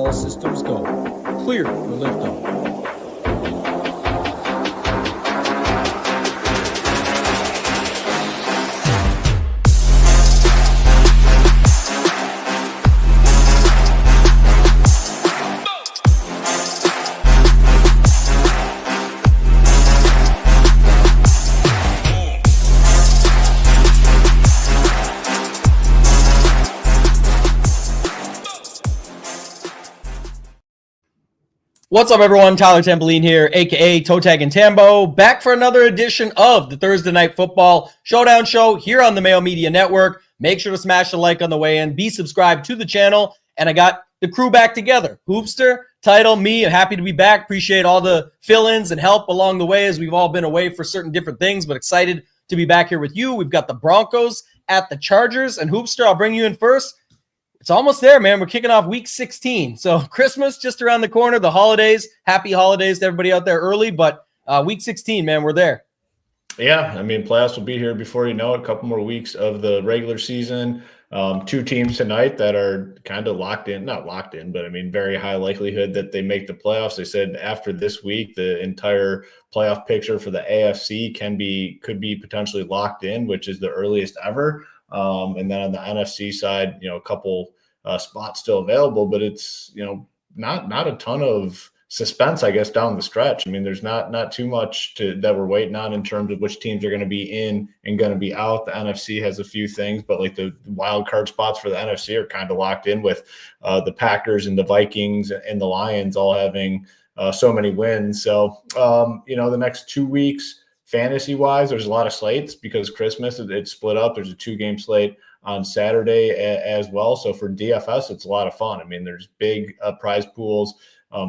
all systems go. Clear for liftoff. What's up, everyone? Tyler Tamboline here, a.k.a. ToeTagginTambo, back for another edition of the Thursday Night Football Showdown show here on the Mayo Media Network. Make sure to smash the like on the way in. Be subscribed to the channel. And I got the crew back together. Hoopster, Title, me, happy to be back. Appreciate all the fill-ins and help along the way as we've all been away for certain different things, but excited to be back here with you. We've got the Broncos at the Chargers. And Hoopster, I'll bring you in first. It's almost there, man. We're kicking off week 16. So Christmas just around the corner, the holidays. Happy holidays to everybody out there early, but week 16, man, we're there. Yeah, I mean, playoffs will be here before you know it. A couple more weeks of the regular season. Two teams tonight that are kind of locked in, not locked in, but I mean, very high likelihood that they make the playoffs. They said after this week, the entire playoff picture for the AFC could be potentially locked in, which is the earliest ever. And then on the NFC side, a couple spots still available, but it's, not a ton of suspense, I guess, down the stretch. I mean, there's not too much that we're waiting on in terms of which teams are going to be in and going to be out. The NFC has a few things, but like the wild card spots for the NFC are kind of locked in with the Packers and the Vikings and the Lions all having so many wins. So, the next 2 weeks, fantasy-wise, there's a lot of slates because Christmas, it's split up. There's a 2-game slate on Saturday as well. So for DFS, it's a lot of fun. I mean, there's big prize pools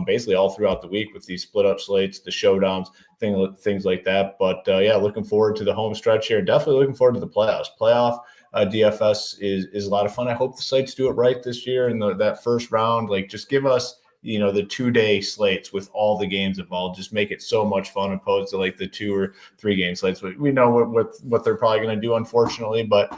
basically all throughout the week with these split-up slates, the showdowns, things like that. But, looking forward to the home stretch here. Definitely looking forward to the playoffs. Playoff DFS is a lot of fun. I hope the sites do it right this year in that first round. Like, just give us the 2-day slates with all the games involved. Just make it so much fun opposed to like the 2 or 3 game slates. We know what they're probably going to do, unfortunately, but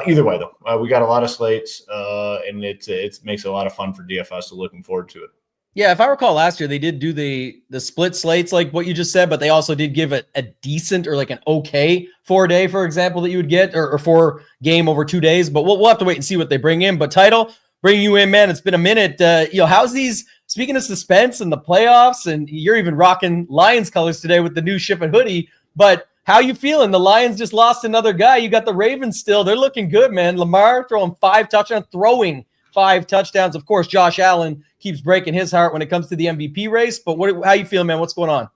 either way though, we got a lot of slates and it makes it a lot of fun for DFS. So looking forward to it. Yeah, if I recall last year, they did do the split slates like what you just said, but they also did give it a decent or like an okay 4-day, for example, that you would get or 4 game over 2 days. But we'll have to wait and see what they bring in. But Title, bring you in, man. It's been a minute. How's these? Speaking of suspense and the playoffs, and you're even rocking Lions colors today with the new SHIPIT hoodie, but how you feeling? The Lions just lost another guy. You got the Ravens still. They're looking good, man. Lamar throwing 5 touchdowns. Of course, Josh Allen keeps breaking his heart when it comes to the MVP race, but how you feeling, man? What's going on?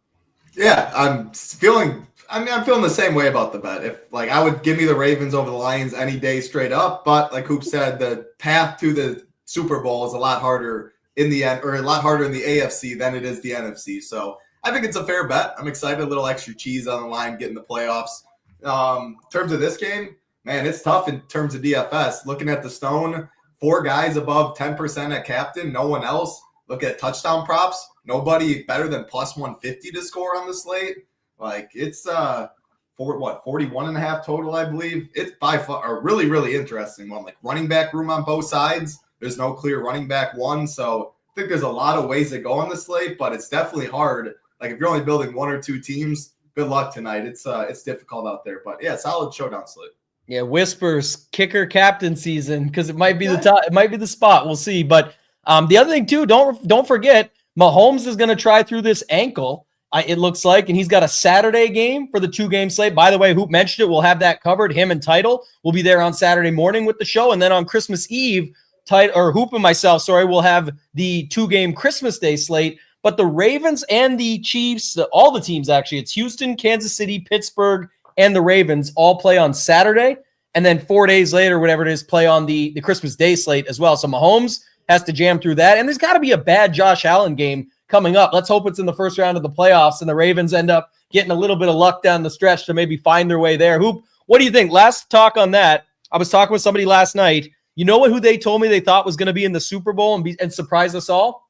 Yeah, I'm feeling the same way about the bet. If I would give me the Ravens over the Lions any day straight up, but like Hoop said, the path to the Super Bowl is a lot harder in the end, or a lot harder in the AFC than it is the NFC. So I think it's a fair bet. I'm excited. A little extra cheese on the line, getting the playoffs. In terms of this game, man, it's tough in terms of DFS. Looking at the Stone, 4 guys above 10% at captain, no one else. Look at touchdown props. Nobody better than plus 150 to score on the slate. It's 41.5 total, I believe. It's by far a really, really interesting one. Like running back room on both sides. There's no clear running back one. So I think there's a lot of ways to go on the slate, but it's definitely hard. Like if you're only building 1 or 2 teams, good luck tonight. It's difficult out there, but yeah, solid showdown slate. Yeah, whispers kicker captain season because it might be the top, it might be the spot. We'll see. But the other thing too, don't forget, Mahomes is going to try through this ankle. It looks like, and he's got a Saturday game for the 2-game slate. By the way, Hoop mentioned it. We'll have that covered. Him and Title will be there on Saturday morning with the show, and then on Christmas Eve, Hoop and myself, we'll have the 2-game Christmas Day slate. But the Ravens and the Chiefs, all the teams actually, it's Houston, Kansas City, Pittsburgh, and the Ravens all play on Saturday. And then 4 days later, whatever it is, play on the Christmas Day slate as well. So Mahomes has to jam through that. And there's got to be a bad Josh Allen game coming up. Let's hope it's in the first round of the playoffs and the Ravens end up getting a little bit of luck down the stretch to maybe find their way there. Hoop, what do you think? Last talk on that, I was talking with somebody last night. You know who they told me they thought was going to be in the Super Bowl and surprise us all?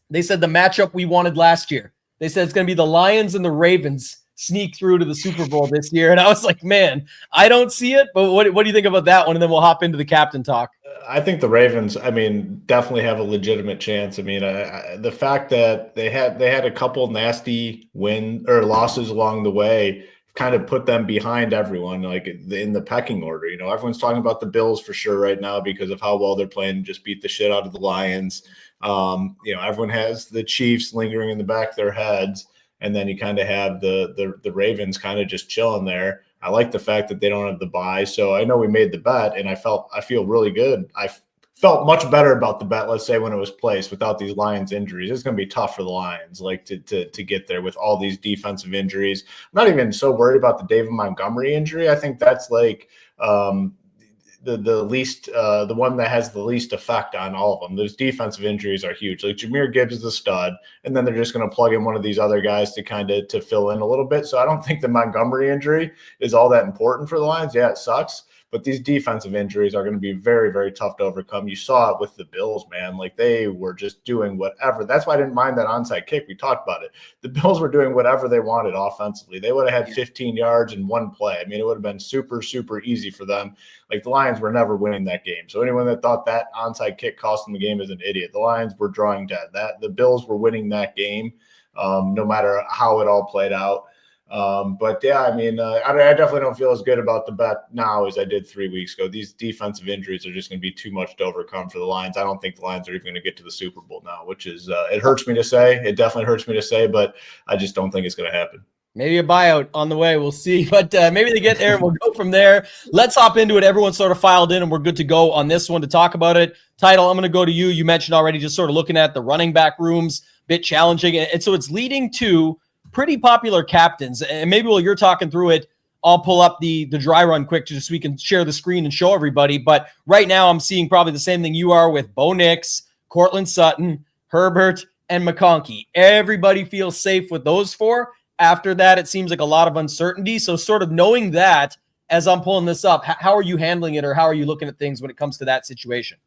They said the matchup we wanted last year. They said it's going to be the Lions and the Ravens sneak through to the Super Bowl this year. And I was like, man, I don't see it. But what do you think about that one? And then we'll hop into the captain talk. I think the Ravens, I mean, definitely have a legitimate chance. I mean, the fact that they had a couple nasty losses along the way kind of put them behind everyone, like in the pecking order. You know, everyone's talking about the Bills for sure right now because of how well they're playing, just beat the shit out of the Lions. You know, everyone has the Chiefs lingering in the back of their heads, and then you kind of have the Ravens kind of just chilling there. I like the fact that they don't have the bye. So I know we made the bet, and I feel really good. I felt much better about the bet, let's say, when it was placed without these Lions injuries. It's going to be tough for the Lions, like to get there with all these defensive injuries. I'm not even so worried about the David Montgomery injury. I think that's like the least, the one that has the least effect on all of them. Those defensive injuries are huge. Like Jahmyr Gibbs is a stud, and then they're just going to plug in one of these other guys to fill in a little bit. So I don't think the Montgomery injury is all that important for the Lions. Yeah, it sucks, but these defensive injuries are going to be very, very tough to overcome. You saw it with the Bills, man. Like they were just doing whatever. That's why I didn't mind that onside kick. We talked about it. The Bills were doing whatever they wanted offensively. They would have had 15 yards in one play. I mean, it would have been super, super easy for them. Like the Lions were never winning that game. So anyone that thought that onside kick cost them the game is an idiot. The Lions were drawing dead. The Bills were winning that game, no matter how it all played out. But yeah, I mean, I definitely don't feel as good about the bet now as I did 3 weeks ago. These defensive injuries are just going to be too much to overcome for the Lions. I don't think the Lions are even going to get to the Super Bowl now, which is, it hurts me to say. It definitely hurts me to say, but I just don't think it's going to happen. Maybe a buyout on the way. We'll see. But maybe they get there and we'll go from there. Let's hop into it. Everyone's sort of filed in and we're good to go on this one to talk about it. Title, I'm going to go to you. You mentioned already just sort of looking at the running back rooms, bit challenging. And so it's leading to pretty popular captains. And maybe while you're talking through it, I'll pull up the dry run quick just so we can share the screen and show everybody. But right now I'm seeing probably the same thing you are with Bo Nix, Cortland Sutton, Herbert, and McConkey. Everybody feels safe with those four. After that, it seems like a lot of uncertainty. So sort of knowing that as I'm pulling this up, how are you handling it or how are you looking at things when it comes to that situation?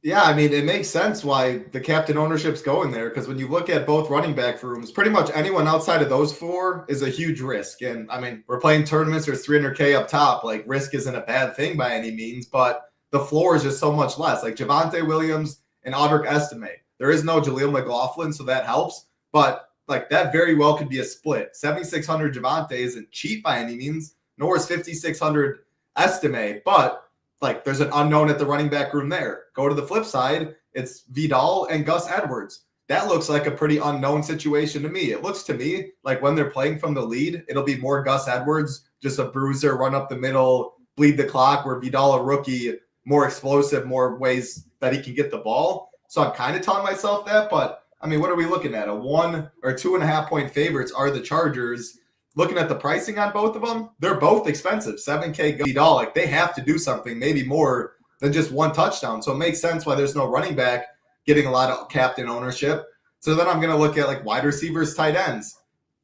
Yeah, I mean, it makes sense why the captain ownership's going there because when you look at both running back rooms, pretty much anyone outside of those four is a huge risk. And I mean, we're playing tournaments, there's $300K up top. Like, risk isn't a bad thing by any means, but the floor is just so much less. Like Javonte Williams and Audric Estime. There is no Jaleel McLaughlin, so that helps. But like that very well could be a split. 7,600 Javonte isn't cheap by any means, nor is 5,600 Estime. But like there's an unknown at the running back room there. Go to the flip side, it's Vidal and Gus Edwards. That looks like a pretty unknown situation to me. It looks to me like when they're playing from the lead, it'll be more Gus Edwards, just a bruiser, run up the middle, bleed the clock, where Vidal, a rookie, more explosive, more ways that he can get the ball. So I'm kind of telling myself that, but I mean, what are we looking at? A 1 or 2.5 point favorites are the Chargers. Looking at the pricing on both of them, they're both expensive. $7K Vidal, like they have to do something, maybe more than just one touchdown. So it makes sense why there's no running back getting a lot of captain ownership. So then I'm going to look at like wide receivers, tight ends.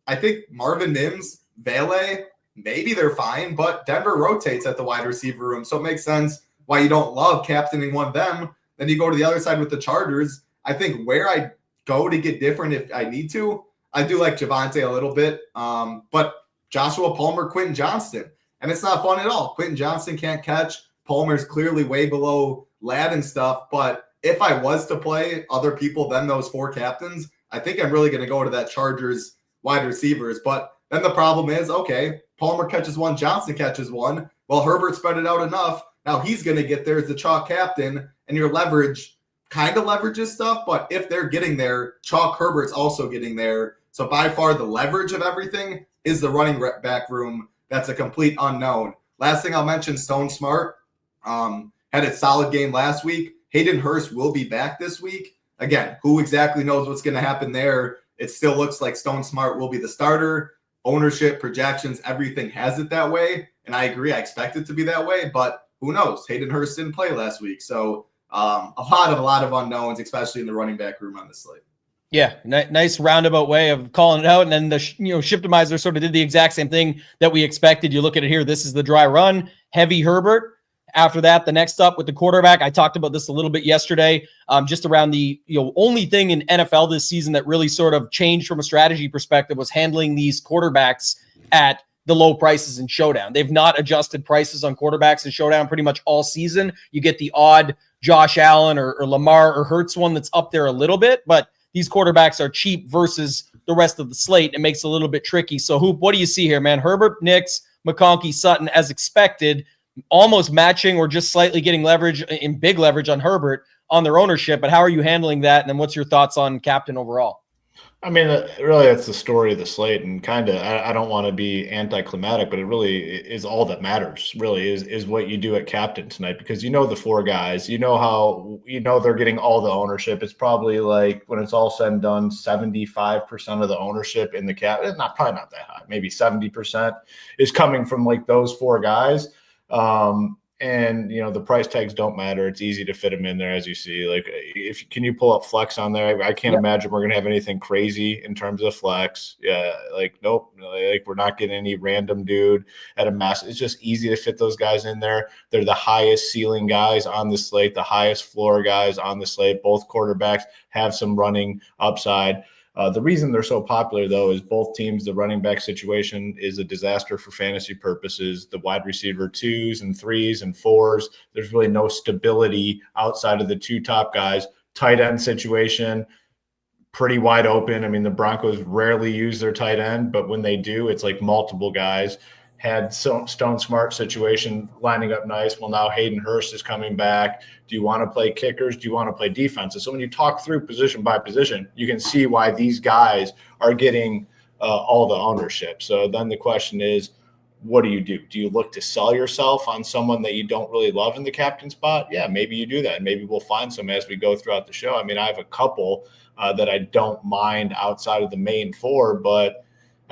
I think Marvin Mims, Vele, maybe they're fine, but Denver rotates at the wide receiver room. So it makes sense why you don't love captaining one of them. Then you go to the other side with the Chargers. I think where I go to get different if I need to, I do like Javonte a little bit, but Joshua Palmer, Quentin Johnston, and it's not fun at all. Quentin Johnston can't catch. Palmer's clearly way below Ladd and stuff, but if I was to play other people than those four captains, I think I'm really going to go to that Chargers wide receivers. But then the problem is, okay, Palmer catches one, Johnston catches one. Well, Herbert spread it out enough. Now he's going to get there as the chalk captain, and your leverage kind of leverages stuff, but if they're getting there, chalk Herbert's also getting there. So by far the leverage of everything is the running back room. That's a complete unknown. Last thing I'll mention, Stone Smart had a solid game last week. Hayden Hurst will be back this week. Again, who exactly knows what's going to happen there? It still looks like Stone Smart will be the starter. Ownership, projections, everything has it that way. And I agree, I expect it to be that way, but who knows? Hayden Hurst didn't play last week. So a lot of unknowns, especially in the running back room on the slate. Yeah, nice roundabout way of calling it out. And then the Shiptimizer sort of did the exact same thing that we expected. You look at it here. This is the dry run, heavy Herbert. After that, the next up with the quarterback. I talked about this a little bit yesterday, just around the only thing in NFL this season that really sort of changed from a strategy perspective was handling these quarterbacks at the low prices in Showdown. They've not adjusted prices on quarterbacks in Showdown pretty much all season. You get the odd Josh Allen or Lamar or Hurts one that's up there a little bit, but these quarterbacks are cheap versus the rest of the slate. It makes it a little bit tricky. So Hoop, what do you see here, man? Herbert, Nix, McConkey, Sutton, as expected, almost matching or just slightly getting leverage in big leverage on Herbert on their ownership. But how are you handling that? And then what's your thoughts on captain overall? I mean, really, that's the story of the slate, and kind of, I don't want to be anticlimactic, but it really is all that matters. Really, is what you do at captain tonight, because the 4 guys, how they're getting all the ownership. It's probably like, when it's all said and done, 75% of the ownership in the cap. It's probably not that high. Maybe 70% is coming from like those 4 guys. And the price tags don't matter. It's easy to fit them in there, as you see. Like, can you pull up flex on there? I can't imagine we're gonna have anything crazy in terms of flex. Yeah, like nope. Like, we're not getting any random dude at a mass. It's just easy to fit those guys in there. They're the highest ceiling guys on the slate, the highest floor guys on the slate. Both quarterbacks have some running upside. The reason they're so popular, though, is both teams, the running back situation is a disaster for fantasy purposes. The wide receiver 2s and 3s and 4s, there's really no stability outside of the 2 top guys. Tight end situation, pretty wide open. I mean, the Broncos rarely use their tight end, but when they do, it's like multiple guys. Had Stone Smart situation lining up nice. Well, now Hayden Hurst is coming back. Do you want to play kickers? Do you want to play defenses? So when you talk through position by position, you can see why these guys are getting all the ownership. So then the question is, what do you do? Do you look to sell yourself on someone that you don't really love in the captain spot? Yeah, maybe you do that. Maybe we'll find some as we go throughout the show. I mean, I have a couple that I don't mind outside of the main 4, but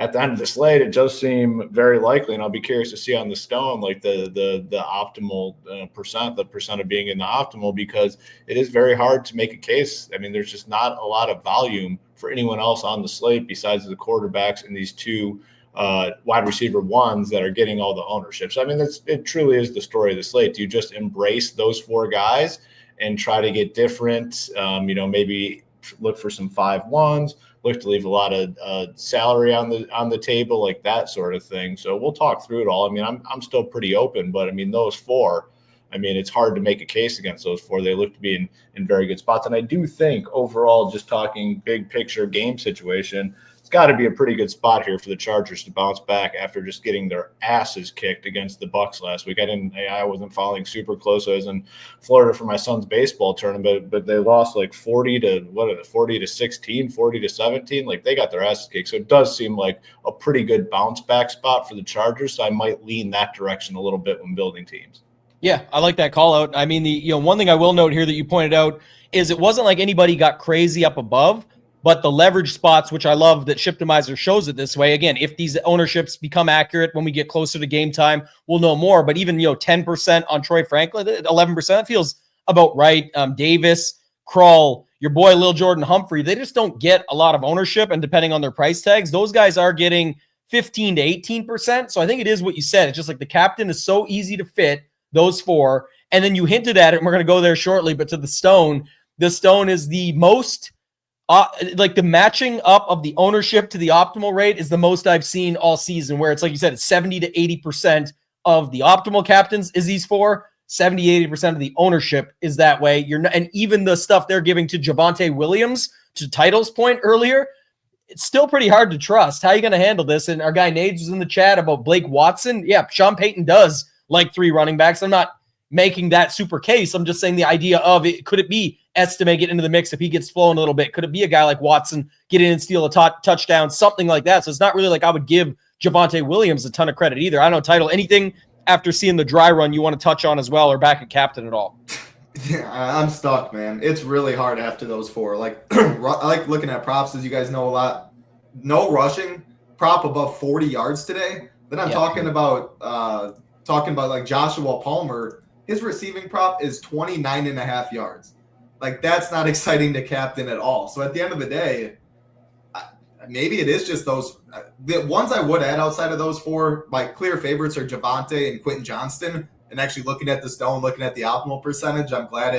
at the end of the slate, it does seem very likely, and I'll be curious to see on the stone, like the optimal percent, the percent of being in the optimal, because it is very hard to make a case. I mean, there's just not a lot of volume for anyone else on the slate besides the quarterbacks and these 2 wide receiver 1s that are getting all the ownership. So, I mean, it truly is the story of the slate. Do you just embrace those 4 guys and try to get different, maybe look for some 5-1s, look to leave a lot of salary on the table, like that sort of thing. So we'll talk through it all. I mean, I'm still pretty open, but I mean, those 4, I mean, it's hard to make a case against those 4. They look to be in very good spots. And I do think overall, just talking big picture game situation, it's got to be a pretty good spot here for the Chargers to bounce back after just getting their asses kicked against the Bucs last week. I wasn't following super close. I was in Florida for my son's baseball tournament, but they lost like 40 to 16, 40 to 17. Like, they got their asses kicked. So it does seem like a pretty good bounce back spot for the Chargers. So I might lean that direction a little bit when building teams. Yeah, I like that call out. I mean, one thing I will note here that you pointed out is it wasn't like anybody got crazy up above. But the leverage spots, which I love that Shiptimizer shows it this way. Again, if these ownerships become accurate when we get closer to game time, we'll know more. But even 10% on Troy Franklin, 11% feels about right. Davis, Krull, your boy Lil Jordan Humphrey, they just don't get a lot of ownership. And depending on their price tags, those guys are getting 15 to 18%. So I think it is what you said. It's just like the captain is so easy to fit, those 4. And then you hinted at it, and we're going to go there shortly. But to the stone is the most. Like the matching up of the ownership to the optimal rate is the most I've seen all season, where it's like you said, it's 70 to 80% of the optimal captains is these 4, 70, 80% of the ownership is that way. And even the stuff they're giving to Javonte Williams, to Title's point earlier, it's still pretty hard to trust. How are you going to handle this? And our guy Nades was in the chat about Blake Watson. Yeah, Sean Payton does like 3 running backs. I'm not making that super case. I'm just saying the idea of it. Could it be Estime get into the mix if he gets flown a little bit? Could it be a guy like Watson get in and steal a touchdown, something like that? So it's not really like I would give Javonte Williams a ton of credit either. I don't know, Title, anything after seeing the dry run you want to touch on as well, or back at captain at all? Yeah, I'm stuck, man. It's really hard after those 4. Like, I like looking at props, as you guys know a lot. No rushing prop above 40 yards today. Then I'm talking about like Joshua Palmer. His receiving prop is 29.5 yards. Like, that's not exciting to captain at all. So at the end of the day, maybe it is just those. The ones I would add outside of those 4, my clear favorites are Javonte and Quentin Johnston. And actually looking at the stone, looking at the optimal percentage, I'm glad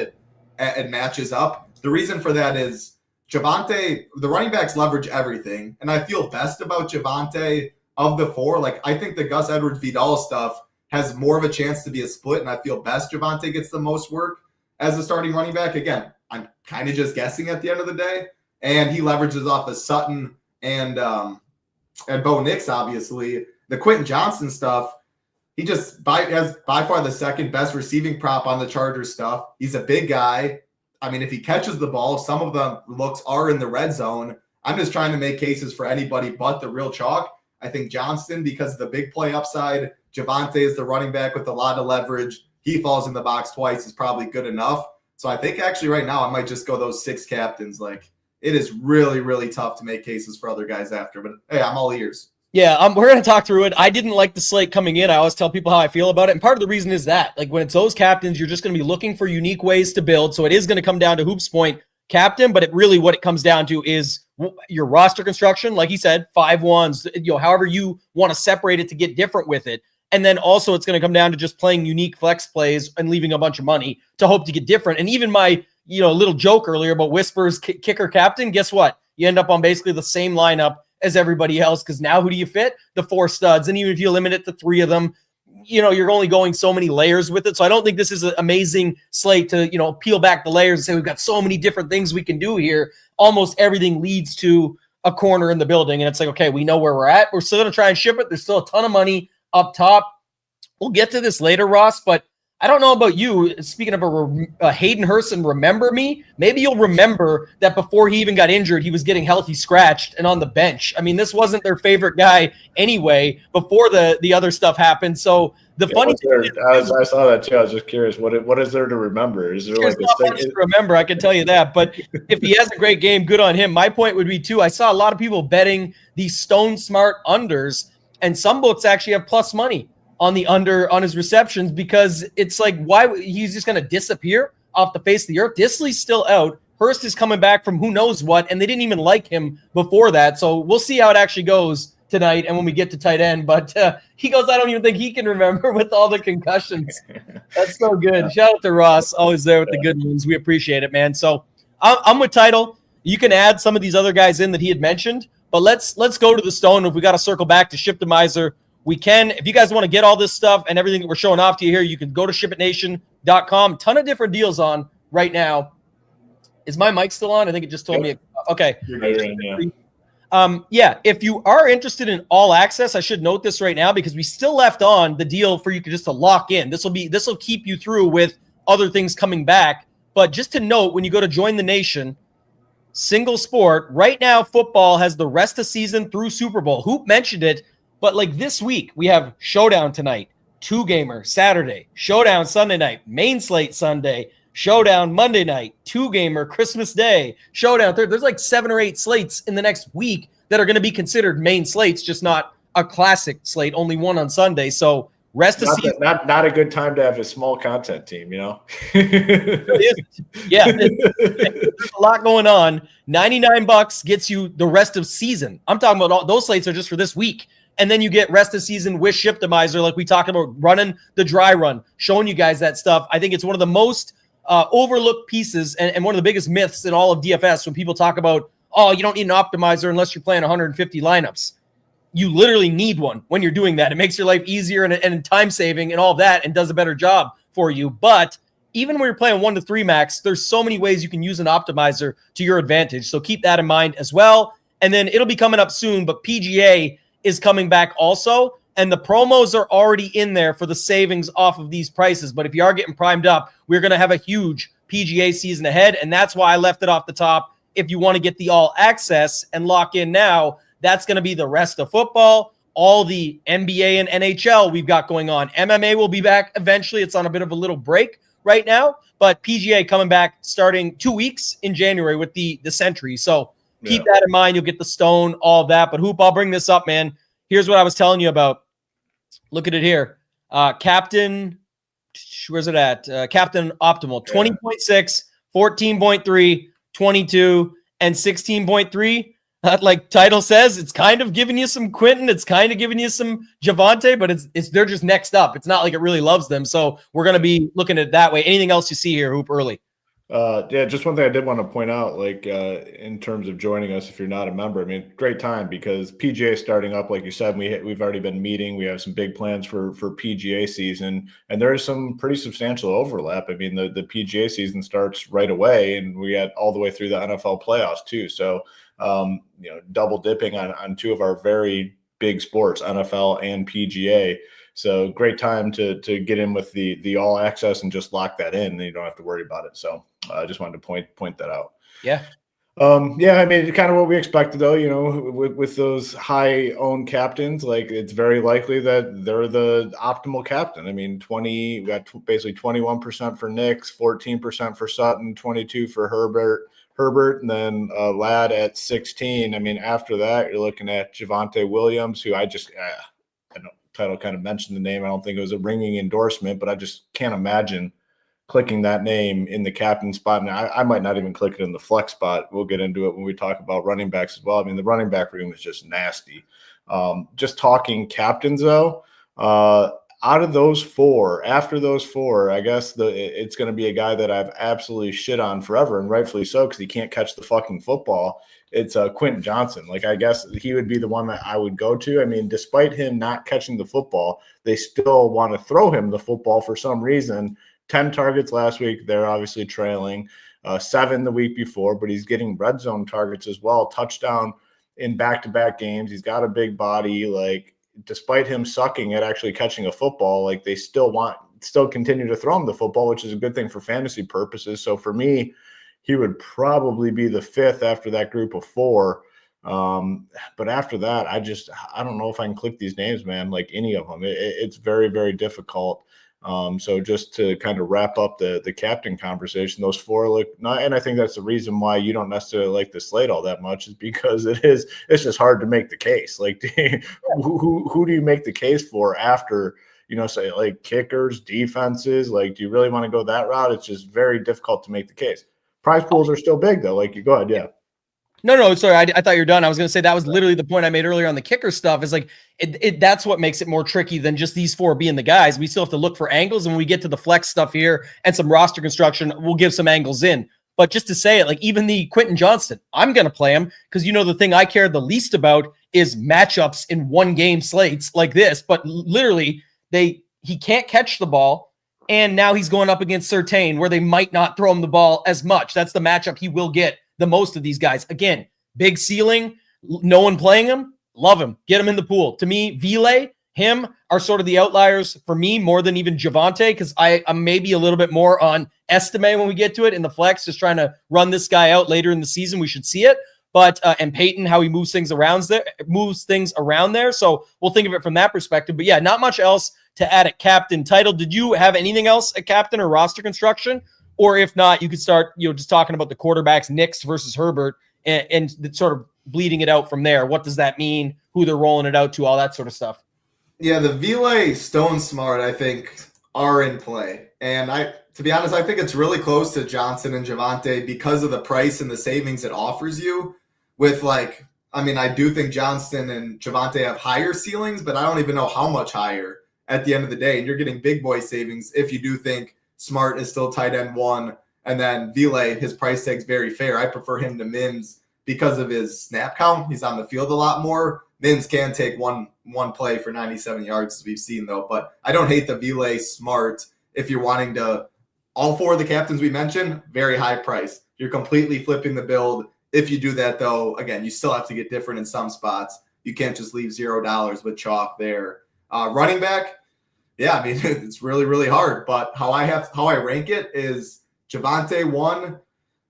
it matches up. The reason for that is Javonte, the running backs leverage everything. And I feel best about Javonte of the 4. Like, I think the Gus Edwards Vidal stuff has more of a chance to be a split, and I feel best Javonte gets the most work. as a starting running back. Again, I'm kind of just guessing at the end of the day. And he leverages off of Sutton and Bo Nix, obviously. The Quentin Johnson stuff, he just has by far the second best receiving prop on the Chargers stuff. He's a big guy. I mean, if he catches the ball, some of the looks are in the red zone. I'm just trying to make cases for anybody but the real chalk. I think Johnston, because of the big play upside, Javonte is the running back with a lot of leverage. He falls in the box twice is probably good enough. So I think actually right now I might just go those 6 captains. Like, it is really, really tough to make cases for other guys after. But, hey, I'm all ears. Yeah, we're going to talk through it. I didn't like the slate coming in. I always tell people how I feel about it. And part of the reason is that, like, when it's those captains, you're just going to be looking for unique ways to build. So it is going to come down to Hoop's point, captain. But what it comes down to is your roster construction. Like he said, 5-1s, however you want to separate it to get different with it. And then also it's going to come down to just playing unique flex plays and leaving a bunch of money to hope to get different. And even my, little joke earlier about Whispers kicker captain, guess what? You end up on basically the same lineup as everybody else, because now who do you fit? The 4 studs. And even if you limit it to 3 of them, you're only going so many layers with it. So I don't think this is an amazing slate to, peel back the layers and say we've got so many different things we can do here. Almost everything leads to a corner in the building. And it's like, okay, we know where we're at. We're still going to try and ship it. There's still a ton of money up top. We'll get to this later, Ross, but I don't know about you. Speaking of a Hayden Hurst and remember me, maybe you'll remember that before he even got injured, he was getting healthy scratched and on the bench. I mean, this wasn't their favorite guy anyway before the other stuff happened. So funny thing is, I saw that too. I was just curious, what is there to remember? Is there like not much to remember? I can tell you that. But if he has a great game, good on him. My point would be too, I saw a lot of people betting these Stone Smart unders, and some books actually have plus money on the under on his receptions, because it's like, why he's just going to disappear off the face of the earth. Disley's still out. Hurst is coming back from who knows what, and they didn't even like him before that. So we'll see how it actually goes tonight and when we get to tight end. But he goes, I don't even think he can remember with all the concussions. That's so good. Yeah. Shout out to Ross, always there with the good ones. We appreciate it, man. So I'm with Title. You can add some of these other guys in that he had mentioned, but let's go to the Stone. If we got to circle back to Shiptimizer, we can. If you guys want to get all this stuff and everything that we're showing off to you here, you can go to shipitnation.com. Ton of different deals on right now. Is my mic still on? I think it just told me. Okay. Yeah. If you are interested in all access, I should note this right now because we still left on the deal for you just to lock in. This will keep you through with other things coming back. But just to note, when you go to Join the Nation, single sport, right now football has the rest of season through Super Bowl. Hoop mentioned it. But like this week, we have Showdown tonight, 2-gamer Saturday, Showdown Sunday night, main slate Sunday, Showdown Monday night, 2-gamer Christmas Day, Showdown Thursday. There's like 7 or 8 slates in the next week that are going to be considered main slates, just not a classic slate, only one on Sunday. So rest of season. Not a good time to have a small content team, Yeah, there's a lot going on. $99 gets you the rest of season. I'm talking about all those slates are just for this week. And then you get rest of season with Shiptimizer, like we talked about, running the dry run, showing you guys that stuff. I think it's one of the most overlooked pieces and one of the biggest myths in all of DFS when people talk about, oh, you don't need an optimizer unless you're playing 150 lineups. You literally need one when you're doing that. It makes your life easier and time saving and all of that and does a better job for you. But even when you're playing 1 to 3 max, there's so many ways you can use an optimizer to your advantage. So keep that in mind as well. And then it'll be coming up soon, but PGA is coming back also, and the promos are already in there for the savings off of these prices. But if you are getting primed up, we're going to have a huge PGA season ahead, and that's why I left it off the top. If you want to get the all access and lock in now, that's going to be the rest of football, all the NBA and NHL we've got going on. MMA will be back eventually. It's on a bit of a little break right now, but PGA coming back starting 2 weeks in January with the Century. So keep that in mind. You'll get the Stone, all of that. But Hoop, I'll bring this up, man. Here's what I was telling you about. Look at it here. Captain, where's it at? Captain Optimal, 20.6, 14.3, 22, and 16.3. Like title says, it's kind of giving you some Quentin. It's kind of giving you some Javonte, but it's they're just next up. It's not like it really loves them. So we're going to be looking at it that way. Anything else you see here, Hoop, early? Yeah, just one thing I did want to point out, like in terms of joining us, if you're not a member, I mean, great time because PGA is starting up, like you said. We've already been meeting. We have some big plans for PGA season, and there is some pretty substantial overlap. I mean, the PGA season starts right away, and we had all the way through the NFL playoffs too. So, double dipping on two of our very big sports, NFL and PGA. So great time to get in with the all access and just lock that in, and you don't have to worry about it. So I just wanted to point that out. Yeah. Yeah, I mean, kind of what we expected, though. With those high owned captains, like it's very likely that they're the optimal captain. I mean, we got basically 21% for Knicks, 14% for Sutton, 22 for Herbert, and then Ladd at 16. I mean, after that, you're looking at Javonte Williams, who I know Title kind of mentioned the name. I don't think it was a ringing endorsement, but I just can't imagine clicking that name in the captain spot. And I might not even click it in the flex spot. We'll get into it when we talk about running backs as well. I mean, the running back room is just nasty. Just talking captains, though, out of those four, after those four, I guess it's going to be a guy that I've absolutely shit on forever, and rightfully so, because he can't catch the fucking football. It's Quentin Johnson. Like, I guess he would be the one that I would go to. I mean, despite him not catching the football, they still want to throw him the football for some reason. 10 targets last week. They're obviously trailing 7 the week before, but he's getting red zone targets as well. Touchdown in back-to-back games. He's got a big body. Like, despite him sucking at actually catching a football, like they still continue to throw him the football, which is a good thing for fantasy purposes. So for me, he would probably be the 5th after that group of 4. But after that, I don't know if I can click these names, man, like any of them. It's very, very difficult. So just to kind of wrap up the captain conversation, those 4 look not, and I think that's the reason why you don't necessarily like the slate all that much, is because it's just hard to make the case. Like, who do you make the case for after, say like kickers, defenses? Like, do you really want to go that route? It's just very difficult to make the case. Prize pools are still big though. Like, you go ahead. Yeah. No, sorry. I thought you were done. I was going to say that was literally the point I made earlier on the kicker stuff, is like, that's what makes it more tricky than just these 4 being the guys. We still have to look for angles. And when we get to the flex stuff here and some roster construction, we'll give some angles in. But just to say it, like even the Quentin Johnston, I'm going to play him because, the thing I care the least about is matchups in 1-game slates like this. But literally he can't catch the ball. And now he's going up against Surtain, where they might not throw him the ball as much. That's the matchup he will get the most of these guys. Again, big ceiling, no one playing him. Love him. Get him in the pool. To me, Vile, him are sort of the outliers for me more than even Javonte, because I'm maybe a little bit more on Estime when we get to it in the flex, just trying to run this guy out later in the season. We should see it. But and Peyton, how he moves things around there. So we'll think of it from that perspective. But yeah, not much else to add at captain. Title, did you have anything else at captain or roster construction? Or if not, you could start, just talking about the quarterbacks, Knicks versus Herbert, and sort of bleeding it out from there. What does that mean? Who they're rolling it out to, all that sort of stuff. Yeah, the Vile Stone Smart, I think, are in play. And to be honest, I think it's really close to Johnson and Javonte because of the price and the savings it offers you. I do think Johnston and Javonte have higher ceilings, but I don't even know how much higher at the end of the day. And you're getting big boy savings if you do think Smart is still tight end 1. And then Vile, his price tag's very fair. I prefer him to Mims because of his snap count. He's on the field a lot more. Mims can take one play for 97 yards, as we've seen, though. But I don't hate the Vile Smart if you're wanting to. All 4 of the captains we mentioned, very high price. You're completely flipping the build. If you do that, though, again, you still have to get different in some spots. You can't just leave $0 with chalk there. Running back, yeah, I mean, it's really, really hard. But how I rank it is Javonte 1,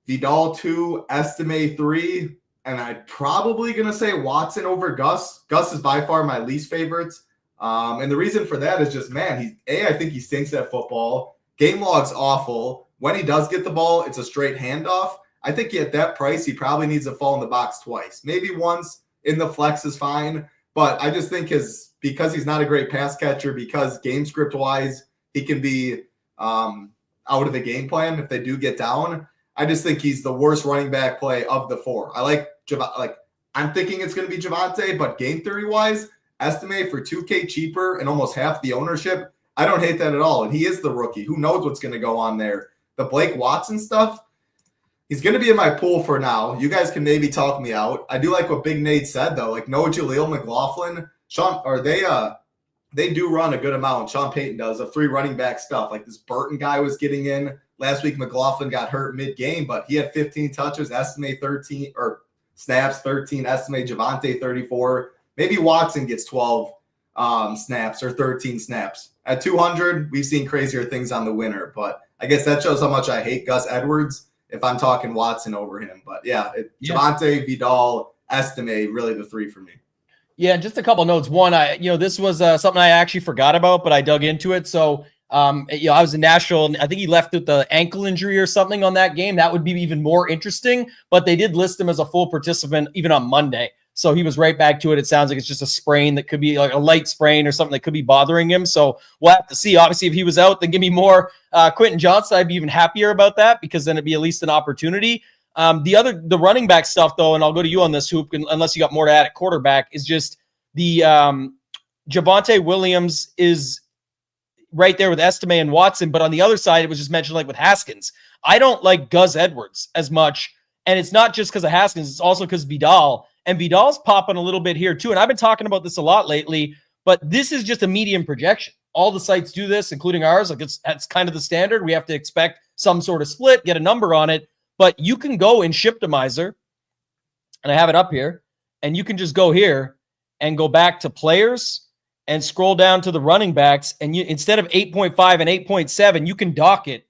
Vidal 2, Estime 3, and I'm probably going to say Watson over Gus. Gus is by far my least favorite. And the reason for that is just, man, I think he stinks at football. Game log's awful. When he does get the ball, it's a straight handoff. I think at that price, he probably needs to fall in the box twice. Maybe once in the flex is fine. But I just think because he's not a great pass catcher, because game script wise, he can be out of the game plan if they do get down. I just think he's the worst running back play of the 4. I like I'm thinking it's going to be Javonte, but game theory wise, Estimate for $2K cheaper and almost half the ownership. I don't hate that at all. And he is the rookie. Who knows what's going to go on there? The Blake Watson stuff, He's going to be in my pool for now. You guys can maybe talk me out. I do like what Big Nate said, though. Like, no Jaleel McLaughlin, Sean, or they do run a good amount. Sean Payton does of 3 running back stuff. Like, this Burton guy was getting in. Last week, McLaughlin got hurt mid-game, but he had 15 touches, estimate 13, or snaps 13, estimate Javonte 34. Maybe Watson gets 12 snaps or 13 snaps. At 200, we've seen crazier things on the winner, but I guess that shows how much I hate Gus Edwards if I'm talking Watson over him. But yeah, Javonte, Vidal, estimate, really the 3 for me. Yeah, just a couple notes. One, this was something I actually forgot about, but I dug into it. So, I was in Nashville, and I think he left with the ankle injury or something on that game. That would be even more interesting, but they did list him as a full participant even on Monday. So he was right back to it. It sounds like it's just a sprain that could be like a light sprain or something that could be bothering him. So we'll have to see. Obviously, if he was out, then give me more Quentin Johnson. I'd be even happier about that because then it'd be at least an opportunity. The running back stuff, though, and I'll go to you on this, Hoop, unless you got more to add at quarterback, is just the Javonte Williams is right there with Estime and Watson. But on the other side, it was just mentioned like with Haskins. I don't like Gus Edwards as much. And it's not just because of Haskins. It's also because Vidal. And Vidal's popping a little bit here too. And I've been talking about this a lot lately, but this is just a median projection. All the sites do this, including ours. Like that's kind of the standard. We have to expect some sort of split, get a number on it. But you can go in Shiptimizer, and I have it up here, and you can just go here and go back to players and scroll down to the running backs. And you, instead of 8.5 and 8.7, you can dock it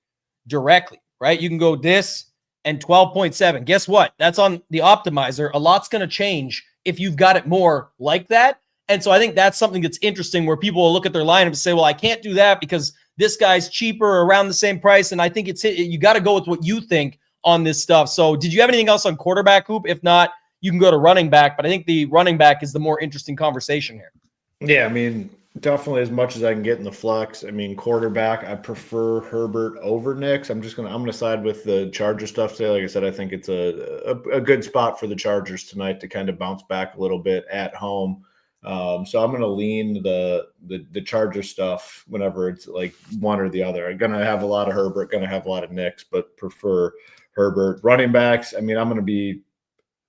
directly, right? You can go this and 12.7. Guess what? That's on the optimizer. A lot's going to change if you've got it more like that. And so I think that's something that's interesting where people will look at their lineup and say, well, I can't do that because this guy's cheaper or around the same price. And I think you got to go with what you think on this stuff. So did you have anything else on quarterback, Hoop? If not, you can go to running back, but I think the running back is the more interesting conversation here. Yeah, I mean, definitely as much as I can get in the flex. I mean, quarterback, I prefer Herbert over Nix. I'm gonna side with the Charger stuff today. Like I said, I think it's a good spot for the Chargers tonight to kind of bounce back a little bit at home. So I'm gonna lean the Charger stuff whenever it's like one or the other. I'm gonna have a lot of Herbert, gonna have a lot of Nix, but prefer Herbert. Running backs, I mean, I'm gonna be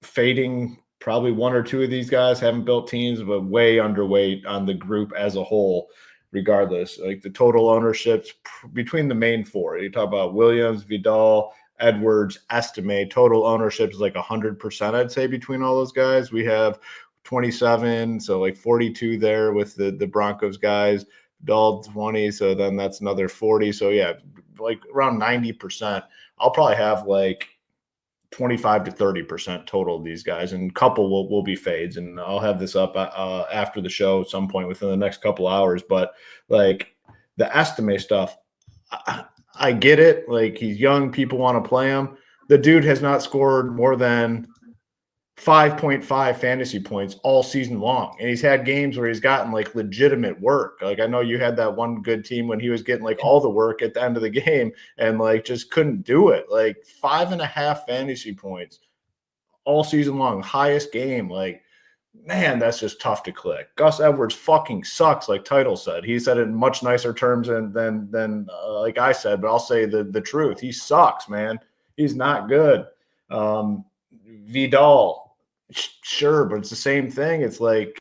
fading probably one or two of these guys. Haven't built teams, but way underweight on the group as a whole, regardless. Like the total ownerships between the main 4. You talk about Williams, Vidal, Edwards, Estime. Total ownership is like 100%, I'd say, between all those guys. We have 27, so like 42 there with the Broncos guys. Vidal 20, so then that's another 40. So yeah, like around 90%. I'll probably have like 25 to 30% total of these guys, and a couple will be fades, and I'll have this up after the show at some point within the next couple hours. But like the Estime stuff, I get it. Like he's young, people want to play him. The dude has not scored more than 5.5 fantasy points all season long, and he's had games where he's gotten like legitimate work. Like I know you had that one good team when he was getting like all the work at the end of the game and like just couldn't do it. Like 5.5 fantasy points all season long, highest game. Like, man, that's just tough to click. Gus Edwards fucking sucks, like Title said. He said it in much nicer terms than like I said, but I'll say the truth. He sucks, man. He's not good. Vidal, sure, but it's the same thing. It's like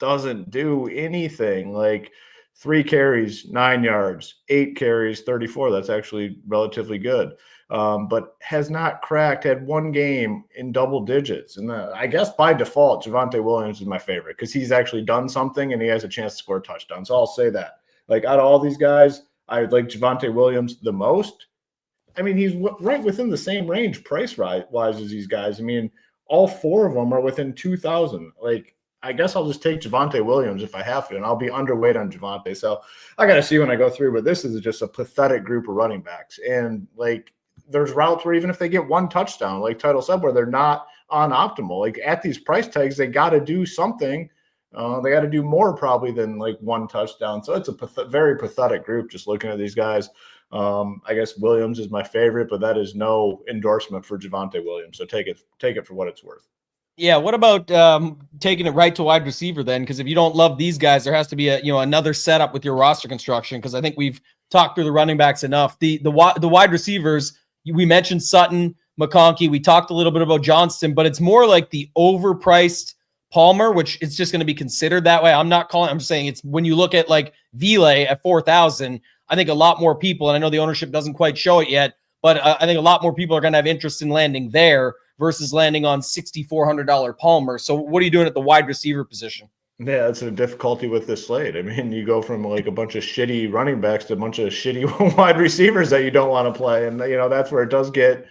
doesn't do anything. Like 3 carries, 9 yards, 8 carries, 34. That's actually relatively good. But has not cracked, had one game in double digits. And I guess by default, Javonte Williams is my favorite because he's actually done something and he has a chance to score a touchdown. So I'll say that. Like out of all these guys, I like Javonte Williams the most. I mean, he's right within the same range price-wise as these guys. I mean, all 4 of them are within 2,000. Like, I guess I'll just take Javonte Williams if I have to, and I'll be underweight on Javonte. So I got to see when I go through, but this is just a pathetic group of running backs. And, like, there's routes where even if they get one touchdown, like Title said, where they're not on optimal. Like, at these price tags, they got to do something. They got to do more probably than, like, one touchdown. So it's a very pathetic group just looking at these guys. I guess Williams is my favorite, but that is no endorsement for Javonte Williams. So take it for what it's worth. Yeah. What about taking it right to wide receiver then? Because if you don't love these guys, there has to be another setup with your roster construction. Because I think we've talked through the running backs enough. The wide receivers, we mentioned Sutton, McConkey. We talked a little bit about Johnston, but it's more like the overpriced Palmer, which is just going to be considered that way. I'm just saying it's when you look at like Ville at 4,000, I think a lot more people, and I know the ownership doesn't quite show it yet, but I think a lot more people are going to have interest in landing there versus landing on $6,400 Palmer. So what are you doing at the wide receiver position? Yeah, that's a difficulty with this slate. I mean, you go from like a bunch of shitty running backs to a bunch of shitty wide receivers that you don't want to play. And, that's where it does get,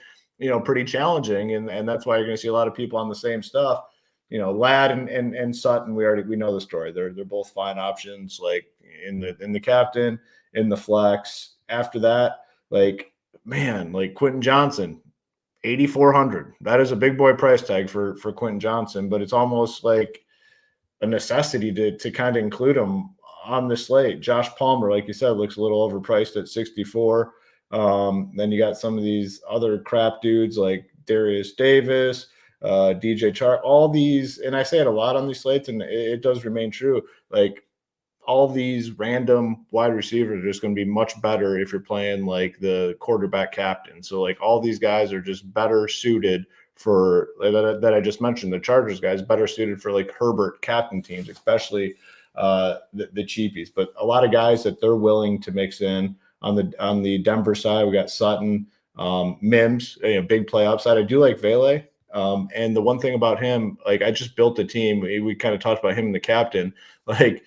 pretty challenging. And that's why you're going to see a lot of people on the same stuff. Ladd and Sutton, we know the story. They're both fine options, like in the captain, in the flex. After that, like Quentin Johnson, 8,400. That is a big boy price tag for Quentin Johnson, but it's almost like a necessity to kind of include him on the slate. Josh Palmer, like you said, looks a little overpriced at 64. Then you got some of these other crap dudes like Darius Davis, DJ Chark, all these, and I say it a lot on these slates, and it does remain true. Like all these random wide receivers are just going to be much better if you're playing like the quarterback captain. So like all these guys are just better suited for that I just mentioned. The Chargers guys better suited for like Herbert captain teams, especially the cheapies. But a lot of guys that they're willing to mix in on the Denver side. We got Sutton, Mims, big play upside. I do like Vele. And the one thing about him, like I just built a team. We kind of talked about him and the captain. Like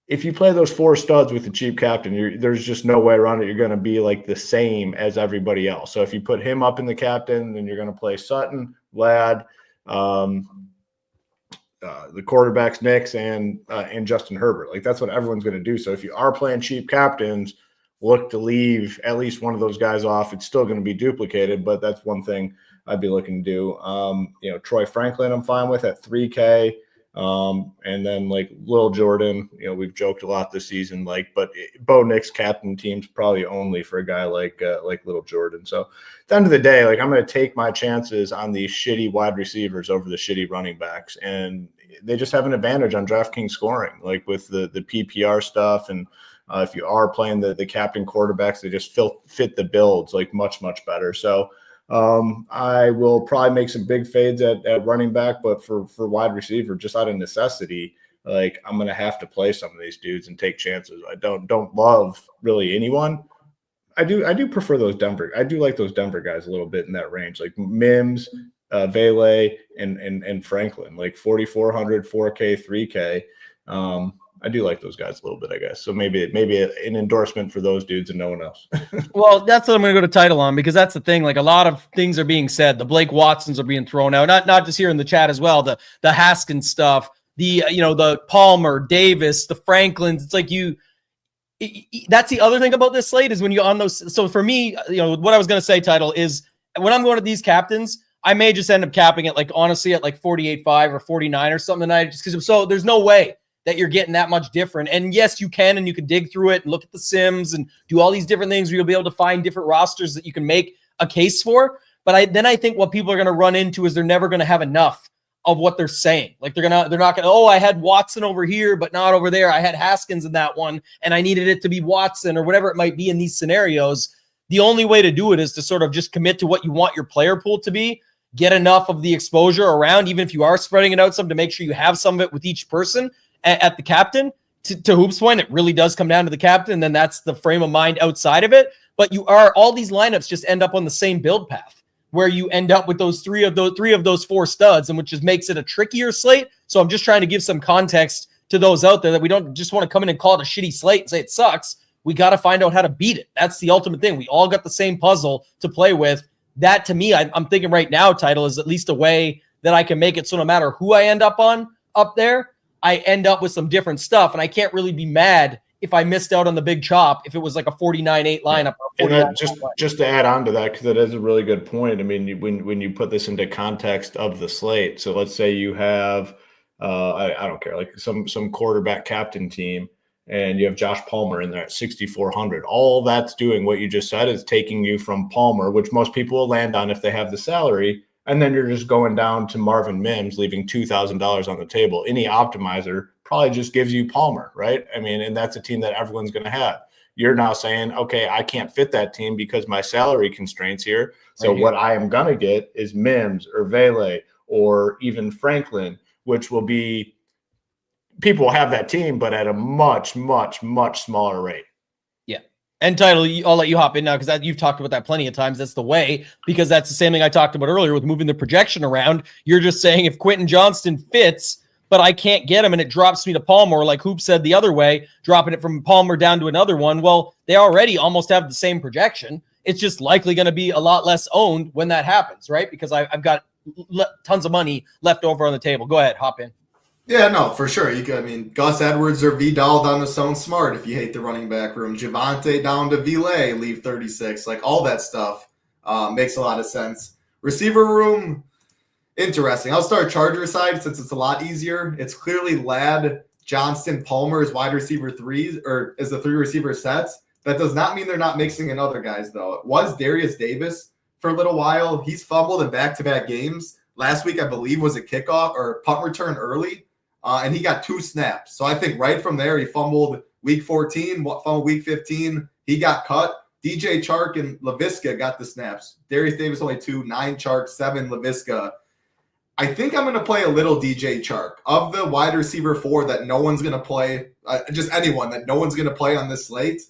if you play those four studs with the cheap captain, there's just no way around it. You're going to be like the same as everybody else. So if you put him up in the captain, then you're going to play Sutton, Ladd, the quarterbacks, Nix, and Justin Herbert. Like that's what everyone's going to do. So if you are playing cheap captains, look to leave at least one of those guys off. It's still going to be duplicated, but that's one thing I'd be looking to do. Troy Franklin, I'm fine with at 3K. And then like Lil Jordan, we've joked a lot this season, but Bo Nix captain teams probably only for a guy like Lil Jordan. So at the end of the day, like I'm going to take my chances on these shitty wide receivers over the shitty running backs. And they just have an advantage on DraftKings scoring, like with the PPR stuff. And if you are playing the captain quarterbacks, they just fit the builds like much, much better. So I will probably make some big fades at running back, but for wide receiver, just out of necessity, like I'm going to have to play some of these dudes and take chances. I don't love really anyone. I do prefer those Denver. I do like those Denver guys a little bit in that range, like Mims, Vele, and Franklin, like 4,400, 4K, 3K. I do like those guys a little bit, I guess. So maybe an endorsement for those dudes and no one else. Well, that's what I'm going to go to title on, because that's the thing. Like a lot of things are being said. The Blake Watsons are being thrown out, not just here in the chat as well. The Haskins stuff, the Palmer, Davis, the Franklins. It's like that's the other thing about this slate is when you're on those. So for me, what I was going to say, title is when I'm going to these captains, I may just end up capping it like honestly at like 48.5 or 49 or something tonight, just because so there's no way that you're getting that much different. And yes, you can, and you can dig through it and look at the Sims and do all these different things where you'll be able to find different rosters that you can make a case for. But I think what people are going to run into is they're never going to have enough of what they're saying. Like they're not going to, I had Watson over here, but not over there. I had Haskins in that one, and I needed it to be Watson or whatever it might be in these scenarios. The only way to do it is to sort of just commit to what you want your player pool to be, get enough of the exposure around, even if you are spreading it out some, to make sure you have some of it with each person. At the captain, to Hoop's point, it really does come down to the captain, and then that's the frame of mind outside of it. But all these lineups just end up on the same build path, where you end up with those three of those four studs, and which just makes it a trickier slate. So I'm just trying to give some context to those out there that we don't just want to come in and call it a shitty slate and say it sucks. We got to find out how to beat it. That's the ultimate thing. We all got the same puzzle to play with. That to me, I'm thinking right now, title is at least a way that I can make it so no matter who I end up on up there, I end up with some different stuff, and I can't really be mad if I missed out on the big chop if it was like a 49-8 lineup. And just to add on to that, because that is a really good point. I mean, when you put this into context of the slate, so let's say you have, I don't care, like some quarterback captain team, and you have Josh Palmer in there at 6,400. All that's doing what you just said is taking you from Palmer, which most people will land on if they have the salary, and then you're just going down to Marvin Mims, leaving $2,000 on the table. Any optimizer probably just gives you Palmer, right? I mean, and that's a team that everyone's going to have. you're now saying, okay, I can't fit that team because my salary constraints here. So Right. what I am going to get is Mims or Vele or even Franklin, which will be people will have that team, but at a much, much, much smaller rate. Yeah. And Title, I'll let you hop in now because you've talked about that plenty of times. That's the way, because that's the same thing I talked about earlier with moving the projection around. You're just saying if Quentin Johnston fits, but I can't get him and it drops me to Palmer, like Hoop said the other way, dropping it from Palmer down to another one. Well, they already almost have the same projection. It's just likely going to be a lot less owned when that happens, right? Because I've got tons of money left over on the table. Go ahead, hop in. Yeah, no, for sure. Gus Edwards or Vidal down to Stone Smart if you hate the running back room. Javonte down to Vile, leave 36. Like, all that stuff makes a lot of sense. Receiver room, interesting. I'll start Charger side since it's a lot easier. It's clearly Ladd, Johnston, Palmer as wide receiver threes, or as the three receiver sets. That does not mean they're not mixing in other guys, though. It was Darius Davis for a little while. He's fumbled in back-to-back games. Last week, I believe, was a kickoff or punt return early. And he got 2 snaps. So I think right from there, he fumbled week 14, fumbled week 15. He got cut. DJ Chark and LaVisca got the snaps. Darius Davis only 2, 9 Chark, 7 LaVisca. I think I'm going to play a little DJ Chark. Of the wide receiver 4 that no one's going to play, just anyone that no one's going to play on this slate,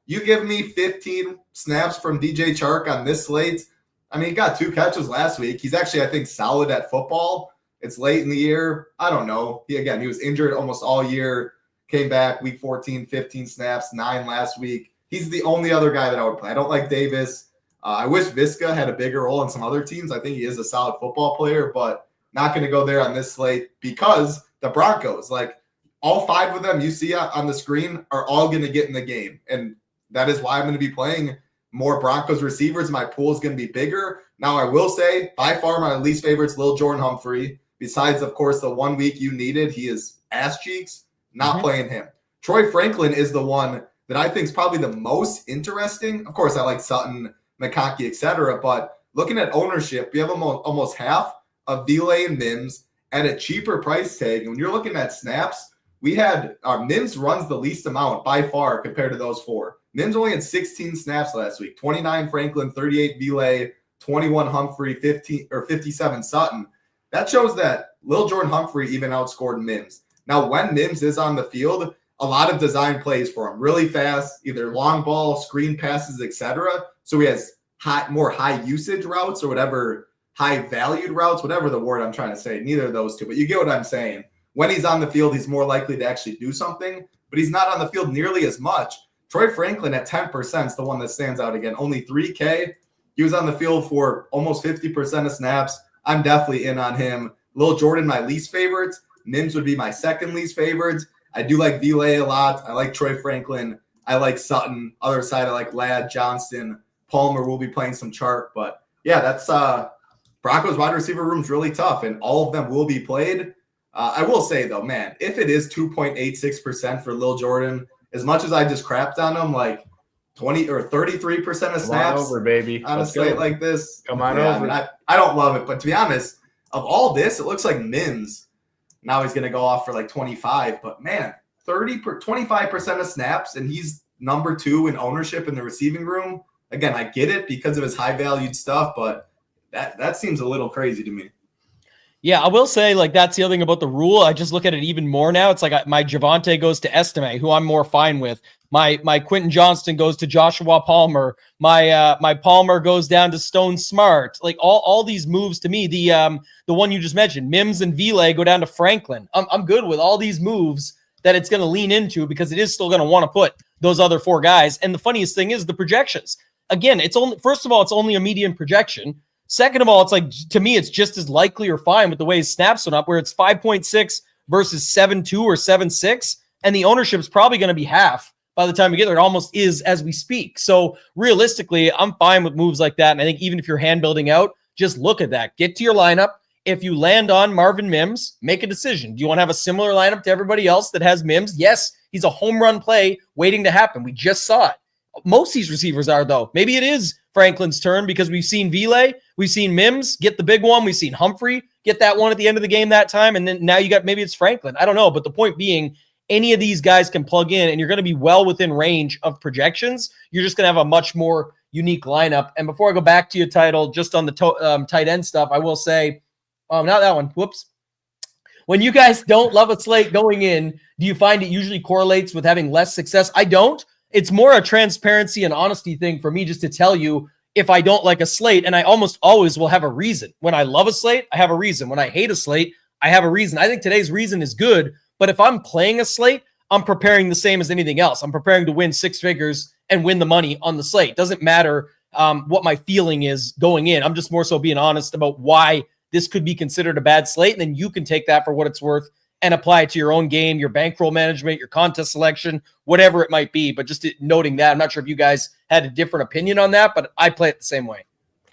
you give me 15 snaps from DJ Chark on this slate. I mean, he got 2 catches last week. He's actually, I think, solid at football. It's late in the year. I don't know. He was injured almost all year. Came back week 14, 15 snaps, 9 last week. He's the only other guy that I would play. I don't like Davis. I wish Visca had a bigger role in some other teams. I think he is a solid football player, but not going to go there on this slate because the Broncos, like all 5 of them you see on the screen are all going to get in the game. And that is why I'm going to be playing more Broncos receivers. My pool is going to be bigger. Now, I will say, by far, my least favorite is Lil Jordan Humphrey. Besides, of course, the 1 week you needed, he is ass cheeks. Not playing him. Troy Franklin is the one that I think is probably the most interesting. Of course, I like Sutton, McConkey, etc. But looking at ownership, you have almost half of Vile and Mims at a cheaper price tag. And when you're looking at snaps, we had Mims runs the least amount by far compared to those 4. Mims only had 16 snaps last week. 29 Franklin, 38 Vile, 21 Humphrey, 57 Sutton. That shows that Lil Jordan Humphrey even outscored Mims. Now, when Mims is on the field, a lot of design plays for him. Really fast, either long ball, screen passes, etc. So he has more high usage routes or whatever, high valued routes, whatever the word I'm trying to say. Neither of those two, but you get what I'm saying. When he's on the field, he's more likely to actually do something, but he's not on the field nearly as much. Troy Franklin at 10% is the one that stands out again. Only 3K. He was on the field for almost 50% of snaps. I'm definitely in on him. Lil Jordan, my least favorites. Mims would be my second least favorites. I do like Vile a lot. I like Troy Franklin. I like Sutton. Other side, I like Ladd, Johnston. Palmer will be playing some Chark. But, yeah, that's Broncos wide receiver room's really tough, and all of them will be played. I will say, though, man, if it is 2.86% for Lil Jordan, as much as I just crapped on him, like 20 or 33% of snaps. Come on over, baby. On a slate like this. Come on over. I don't love it, but to be honest, of all this, it looks like Mims. Now he's going to go off for like 25, but man, 25% of snaps, and he's number 2 in ownership in the receiving room. Again, I get it because of his high valued stuff, but that seems a little crazy to me. Yeah, I will say, like, that's the other thing about the rule. I just look at it even more now. It's like my Javonte goes to Estime, who I'm more fine with. My Quentin Johnston goes to Joshua Palmer. My Palmer goes down to Stone Smart. Like all these moves to me, the one you just mentioned, Mims and Vile go down to Franklin. I'm good with all these moves that it's going to lean into because it is still going to want to put those other 4 guys. And the funniest thing is the projections. Again, first of all, it's only a median projection. Second of all, it's like, to me, it's just as likely or fine with the way his snaps went up, where it's 5.6 versus 7.2 or 7.6, and the ownership is probably going to be half by the time we get there. It almost is as we speak. So realistically, I'm fine with moves like that. And I think even if you're hand building out, just look at that. Get to your lineup. If you land on Marvin Mims, make a decision. Do you want to have a similar lineup to everybody else that has Mims? Yes, he's a home run play waiting to happen. We just saw it. Most of these receivers are, though. Maybe it is Franklin's turn because we've seen Vile, we've seen Mims get the big one, we've seen Humphrey get that one at the end of the game that time, and then now you got maybe it's Franklin. I don't know, but the point being, any of these guys can plug in and you're going to be well within range of projections. You're just going to have a much more unique lineup. And before I go back to your title, just on the tight end stuff, I will say, not that one. Whoops. When you guys don't love a slate going in, do you find it usually correlates with having less success? I don't. It's more a transparency and honesty thing for me just to tell you if I don't like a slate, and I almost always will have a reason. When I love a slate, I have a reason. When I hate a slate, I have a reason. I think today's reason is good, but if I'm playing a slate, I'm preparing the same as anything else. I'm preparing to win six figures and win the money on the slate. Doesn't matter what my feeling is going in. I'm just more so being honest about why this could be considered a bad slate, and then you can take that for what it's worth and apply it to your own game, your bankroll management, your contest selection, whatever it might be. But just noting that, I'm not sure if you guys had a different opinion on that, but I play it the same way.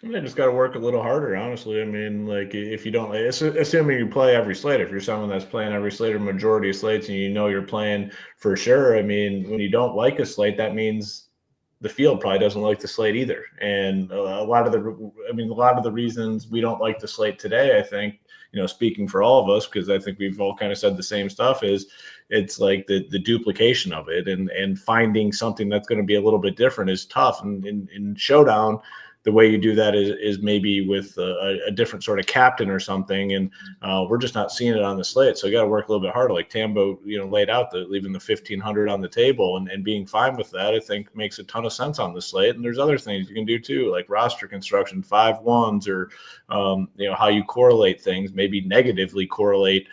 I just got to work a little harder, honestly. I mean, like if you don't, assuming you play every slate, if you're someone that's playing every slate or majority of slates and you know you're playing for sure, I mean, when you don't like a slate, that means the field probably doesn't like the slate either. And a lot of the reasons we don't like the slate today, I think, speaking for all of us, because I think we've all kind of said the same stuff, is it's like the duplication of it and finding something that's going to be a little bit different is tough. And in Showdown, the way you do that is maybe with a different sort of captain or something, and we're just not seeing it on the slate. So you got to work a little bit harder. Like Tambo, laid out leaving the 1,500 on the table and being fine with that, I think makes a ton of sense on the slate. And there's other things you can do too, like roster construction, 5-1s, or how you correlate things, maybe negatively correlate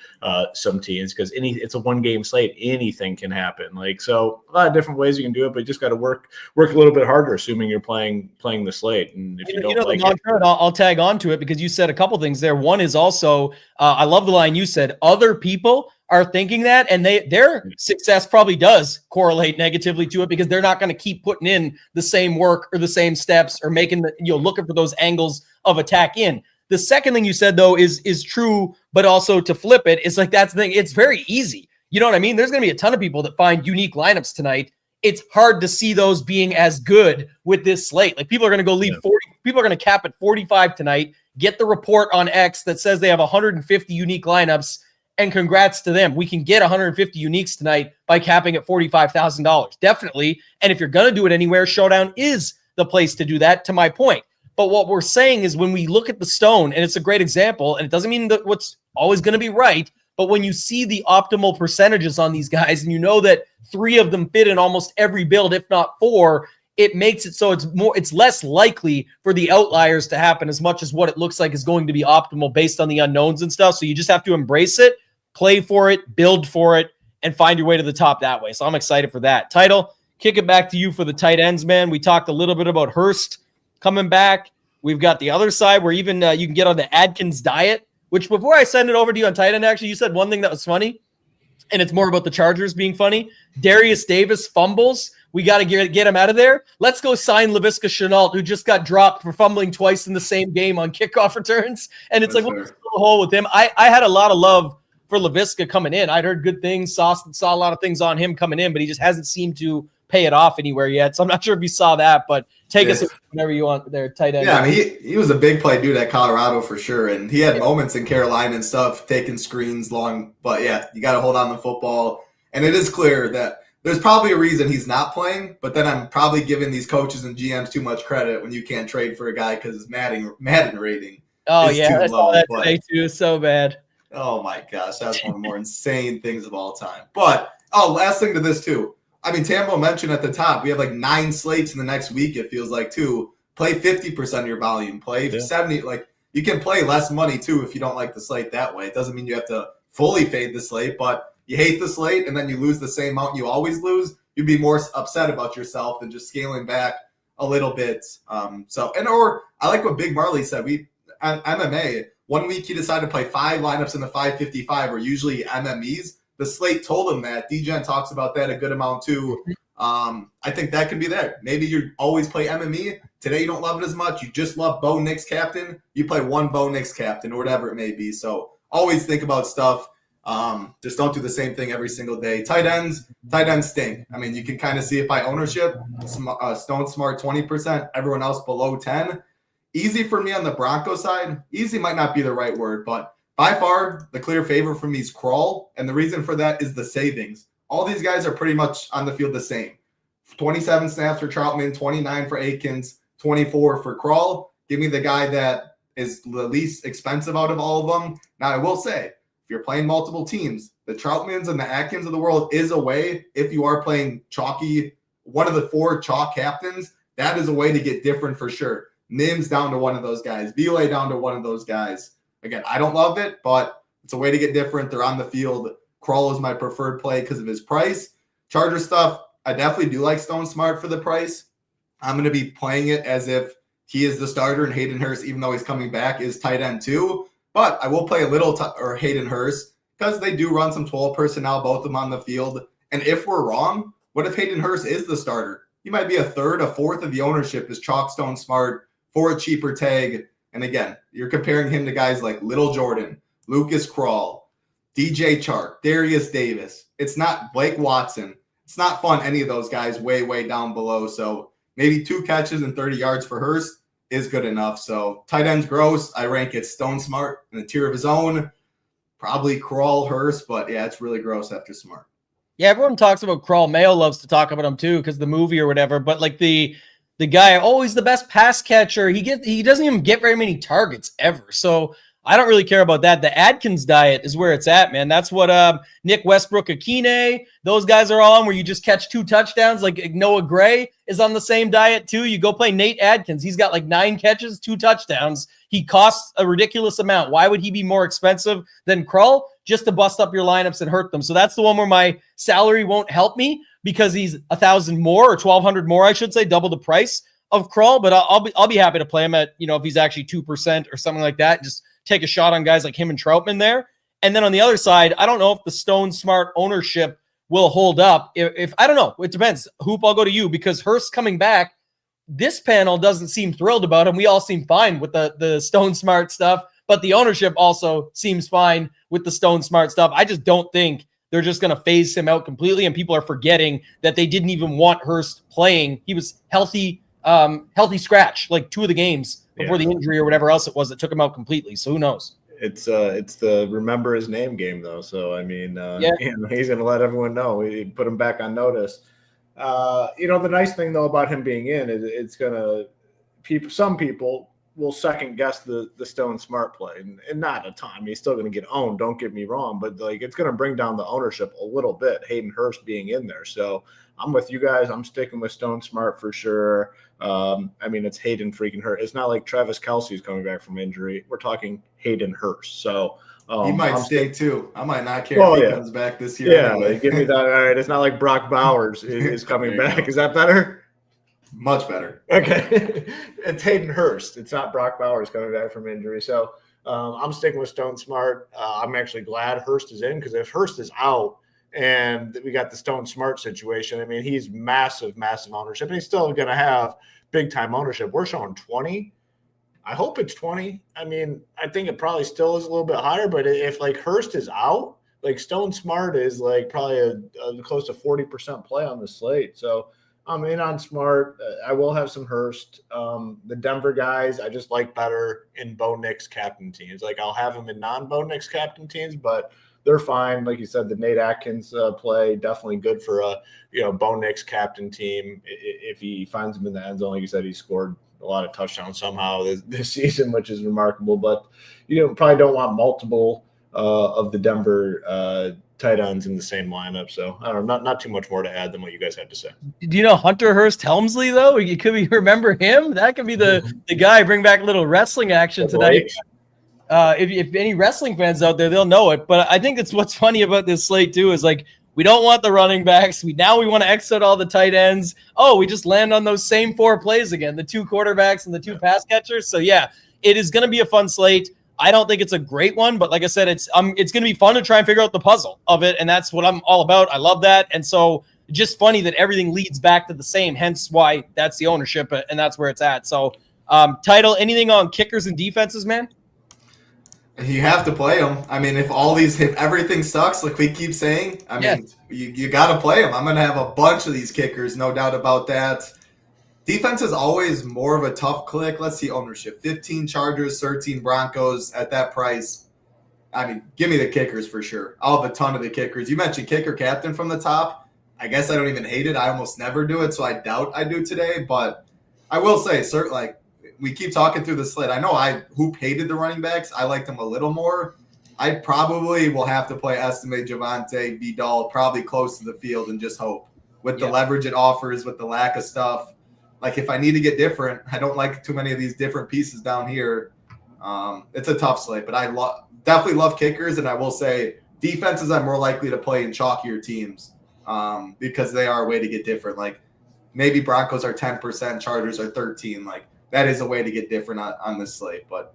some teams, because it's a one-game slate. Anything can happen. So a lot of different ways you can do it, but you just got to work a little bit harder, assuming you're playing the slate. And if you don't like it, I'll tag on to it because you said a couple things there. One is also, I love the line you said, other people are thinking that, and their success probably does correlate negatively to it because they're not going to keep putting in the same work or the same steps or making looking for those angles of attack in. The second thing you said though is true, but also to flip it, it's like that's the thing. It's very easy. You know what I mean? There's going to be a ton of people that find unique lineups tonight. It's hard to see those being as good with this slate. Like people are going to go leave 40. People are going to cap at 45 tonight. Get the report on X that says they have 150 unique lineups, and congrats to them. We can get 150 uniques tonight by capping at $45,000. Definitely. And if you're going to do it anywhere, Showdown is the place to do that, to my point. But what we're saying is when we look at the stone, and it's a great example, and it doesn't mean that what's always going to be right, but when you see the optimal percentages on these guys and you know that 3 of them fit in almost every build, if not 4, it makes it so it's less likely for the outliers to happen as much as what it looks like is going to be optimal based on the unknowns and stuff. So you just have to embrace it, play for it, build for it, and find your way to the top that way. So I'm excited for that. Title, kick it back to you for the tight ends, man. We talked a little bit about Hurst coming back. We've got the other side where even you can get on the Adkins diet, which before I send it over to you on tight end, actually, you said one thing that was funny, and it's more about the Chargers being funny. Darius Davis fumbles. We got to get him out of there. Let's go sign Laviska Shenault, who just got dropped for fumbling twice in the same game on kickoff returns. And it's what's the hole with him? I had a lot of love for Laviska coming in. I'd heard good things, saw a lot of things on him coming in, but he just hasn't seemed to pay it off anywhere yet. So I'm not sure if you saw that, but take us whenever you want there, tight end. Yeah, I mean, he was a big play dude at Colorado for sure. And he had moments in Carolina and stuff, taking screens long. But yeah, you got to hold on the football. And it is clear that there's probably a reason he's not playing, but then I'm probably giving these coaches and GMs too much credit when you can't trade for a guy because his Madden rating is too I low. saw that today too. So bad. Oh my gosh, that's one of the more insane things of all time. But last thing to this too. I mean, Tambo mentioned at the top, we have like 9 slates in the next week, it feels like, too. Play 50% of your volume. Play 70. Like, you can play less money, too, if you don't like the slate that way. It doesn't mean you have to fully fade the slate, but you hate the slate and then you lose the same amount you always lose, you'd be more upset about yourself than just scaling back a little bit. Or I like what Big Marley said. MMA, 1 week he decided to play 5 lineups in the 555 are usually MMEs. The slate told him that. DGen talks about that a good amount too. I think that could be there. Maybe you always play MME. Today you don't love it as much. You just love Bo Nix captain. You play 1 Bo Nix captain or whatever it may be. So always think about stuff. Just don't do the same thing every single day. Tight ends stink. I mean, you can kind of see it by ownership. Stone Smart 20%. Everyone else below 10. Easy for me on the Broncos side. Easy might not be the right word, but by far, the clear favorite for me is Crawl, and the reason for that is the savings. All these guys are pretty much on the field the same. 27 snaps for Troutman, 29 for Akins, 24 for Kroll. Give me the guy that is the least expensive out of all of them. Now, I will say, if you're playing multiple teams, the Troutmans and the Atkins of the world is a way, if you are playing chalky, one of the 4 chalk captains, that is a way to get different for sure. Mims down to one of those guys. Vile down to one of those guys. Again, I don't love it, but it's a way to get different. They're on the field. Kroll is my preferred play because of his price. Charger stuff, I definitely do like Stone Smart for the price. I'm going to be playing it as if he is the starter and Hayden Hurst, even though he's coming back, is tight end too. But I will play a little Hayden Hurst because they do run some 12 personnel, both of them on the field. And if we're wrong, what if Hayden Hurst is the starter? He might be a third, a fourth of the ownership is chalk Stone Smart for a cheaper tag. And again, you're comparing him to guys like Little Jordan, Lucas Kroll, DJ Chark, Darius Davis. It's not Blake Watson. It's not fun, any of those guys way, way down below. So maybe 2 catches and 30 yards for Hurst is good enough. So tight end's gross. I rank it Stone Smart in a tier of his own. Probably Kroll, Hurst, but yeah, it's really gross after Smart. Yeah, everyone talks about Kroll. Mayo loves to talk about him too because the movie or whatever. But like the guy, he's the best pass catcher. He doesn't even get very many targets ever. So I don't really care about that. The Adkins diet is where it's at, man. That's what Nick Westbrook, Akine, those guys are all on, where you just catch 2 touchdowns. Like Noah Gray is on the same diet too. You go play Nate Adkins. He's got like 9 catches, 2 touchdowns. He costs a ridiculous amount. Why would he be more expensive than Kroll? Just to bust up your lineups and hurt them. So that's the one where my salary won't help me because he's 1,000 more or 1,200 more, I should say, double the price of Kroll. But I'll be happy to play him at, if he's actually 2% or something like that. Just take a shot on guys like him and Troutman there. And then on the other side, I don't know if the Stone Smart ownership will hold up. If I don't know, it depends. Hoop, I'll go to you because Hurst coming back, this panel doesn't seem thrilled about him. We all seem fine with the Stone Smart stuff, but the ownership also seems fine with the Stone Smart stuff. I just don't think they're just going to phase him out completely, and people are forgetting that they didn't even want Hurst playing. He was healthy scratch, like 2 of the games before the injury or whatever else it was that took him out completely. So who knows? It's the remember his name game though. So I mean, he's going to let everyone know. He put him back on notice. The nice thing though about him being in is it's going to some people will second guess the Stone Smart play, and not a ton. He's still going to get owned. Don't get me wrong, but like it's going to bring down the ownership a little bit. Hayden Hurst being in there, so I'm with you guys. I'm sticking with Stone Smart for sure. It's Hayden freaking Hurst. It's not like Travis Kelce's coming back from injury. We're talking Hayden Hurst. So he might stay too. I might not care if he comes back this year. Yeah, anyway. Give me that. All right, it's not like Brock Bowers is coming back. Is that better? Much better. Okay. It's Hayden Hurst. It's not Brock Bowers coming back from injury. So I'm sticking with Stone Smart. I'm actually glad Hurst is in because if Hurst is out and we got the Stone Smart situation, I mean, he's massive ownership. And he's still going to have big-time ownership. We're showing 20. I hope it's 20. I mean, I think it probably still is a little bit higher. But if, like, Hurst is out, like, Stone Smart is, like, probably a close to 40% play on the slate. So I'm in on Smart. I will have some Hurst. The Denver guys, I just like better in Bo Nix captain teams. Like I'll have them in non-Bo Nix captain teams, but they're fine. Like you said, the Nate Atkins play, definitely good for a Bo Nix captain team. If he finds him in the end zone, like you said, he scored a lot of touchdowns somehow this season, which is remarkable. But probably don't want multiple of the Denver tight ends in the same lineup. So I don't know, not too much more to add than what you guys had to say. Do you know Hunter Hurst Helmsley though? You could remember him. That could be the guy. Bring back a little wrestling action tonight. If any wrestling fans out there, they'll know it. But I think it's what's funny about this slate too is like we don't want the running backs. We want to exit all the tight ends. Oh, we just land on those same 4 plays again, the 2 quarterbacks and the 2 pass catchers. So yeah, it is going to be a fun slate. I don't think it's a great one, but like I said, it's going to be fun to try and figure out the puzzle of it, and that's what I'm all about. I love that, and so just funny that everything leads back to the same, hence why that's the ownership, and that's where it's at. So, title, anything on kickers and defenses, man? You have to play them. I mean, if everything sucks, like we keep saying, you got to play them. I'm going to have a bunch of these kickers, no doubt about that. Defense is always more of a tough click. Let's see ownership. 15 Chargers, 13 Broncos at that price. I mean, give me the kickers for sure. I'll have a ton of the kickers. You mentioned kicker captain from the top. I guess I don't even hate it. I almost never do it, so I doubt I do today. But I will say, like, we keep talking through the slate. I know Hoop hated the running backs. I liked them a little more. I probably will have to play estimate Javonte, Vidal, probably close to the field and just hope. With the leverage it offers, with the lack of stuff. Like, if I need to get different, I don't like too many of these different pieces down here. It's a tough slate, but I definitely love kickers, and I will say defenses I'm more likely to play in chalkier teams because they are a way to get different. Like, maybe Broncos are 10%, Chargers are 13%. Like, that is a way to get different on this slate, but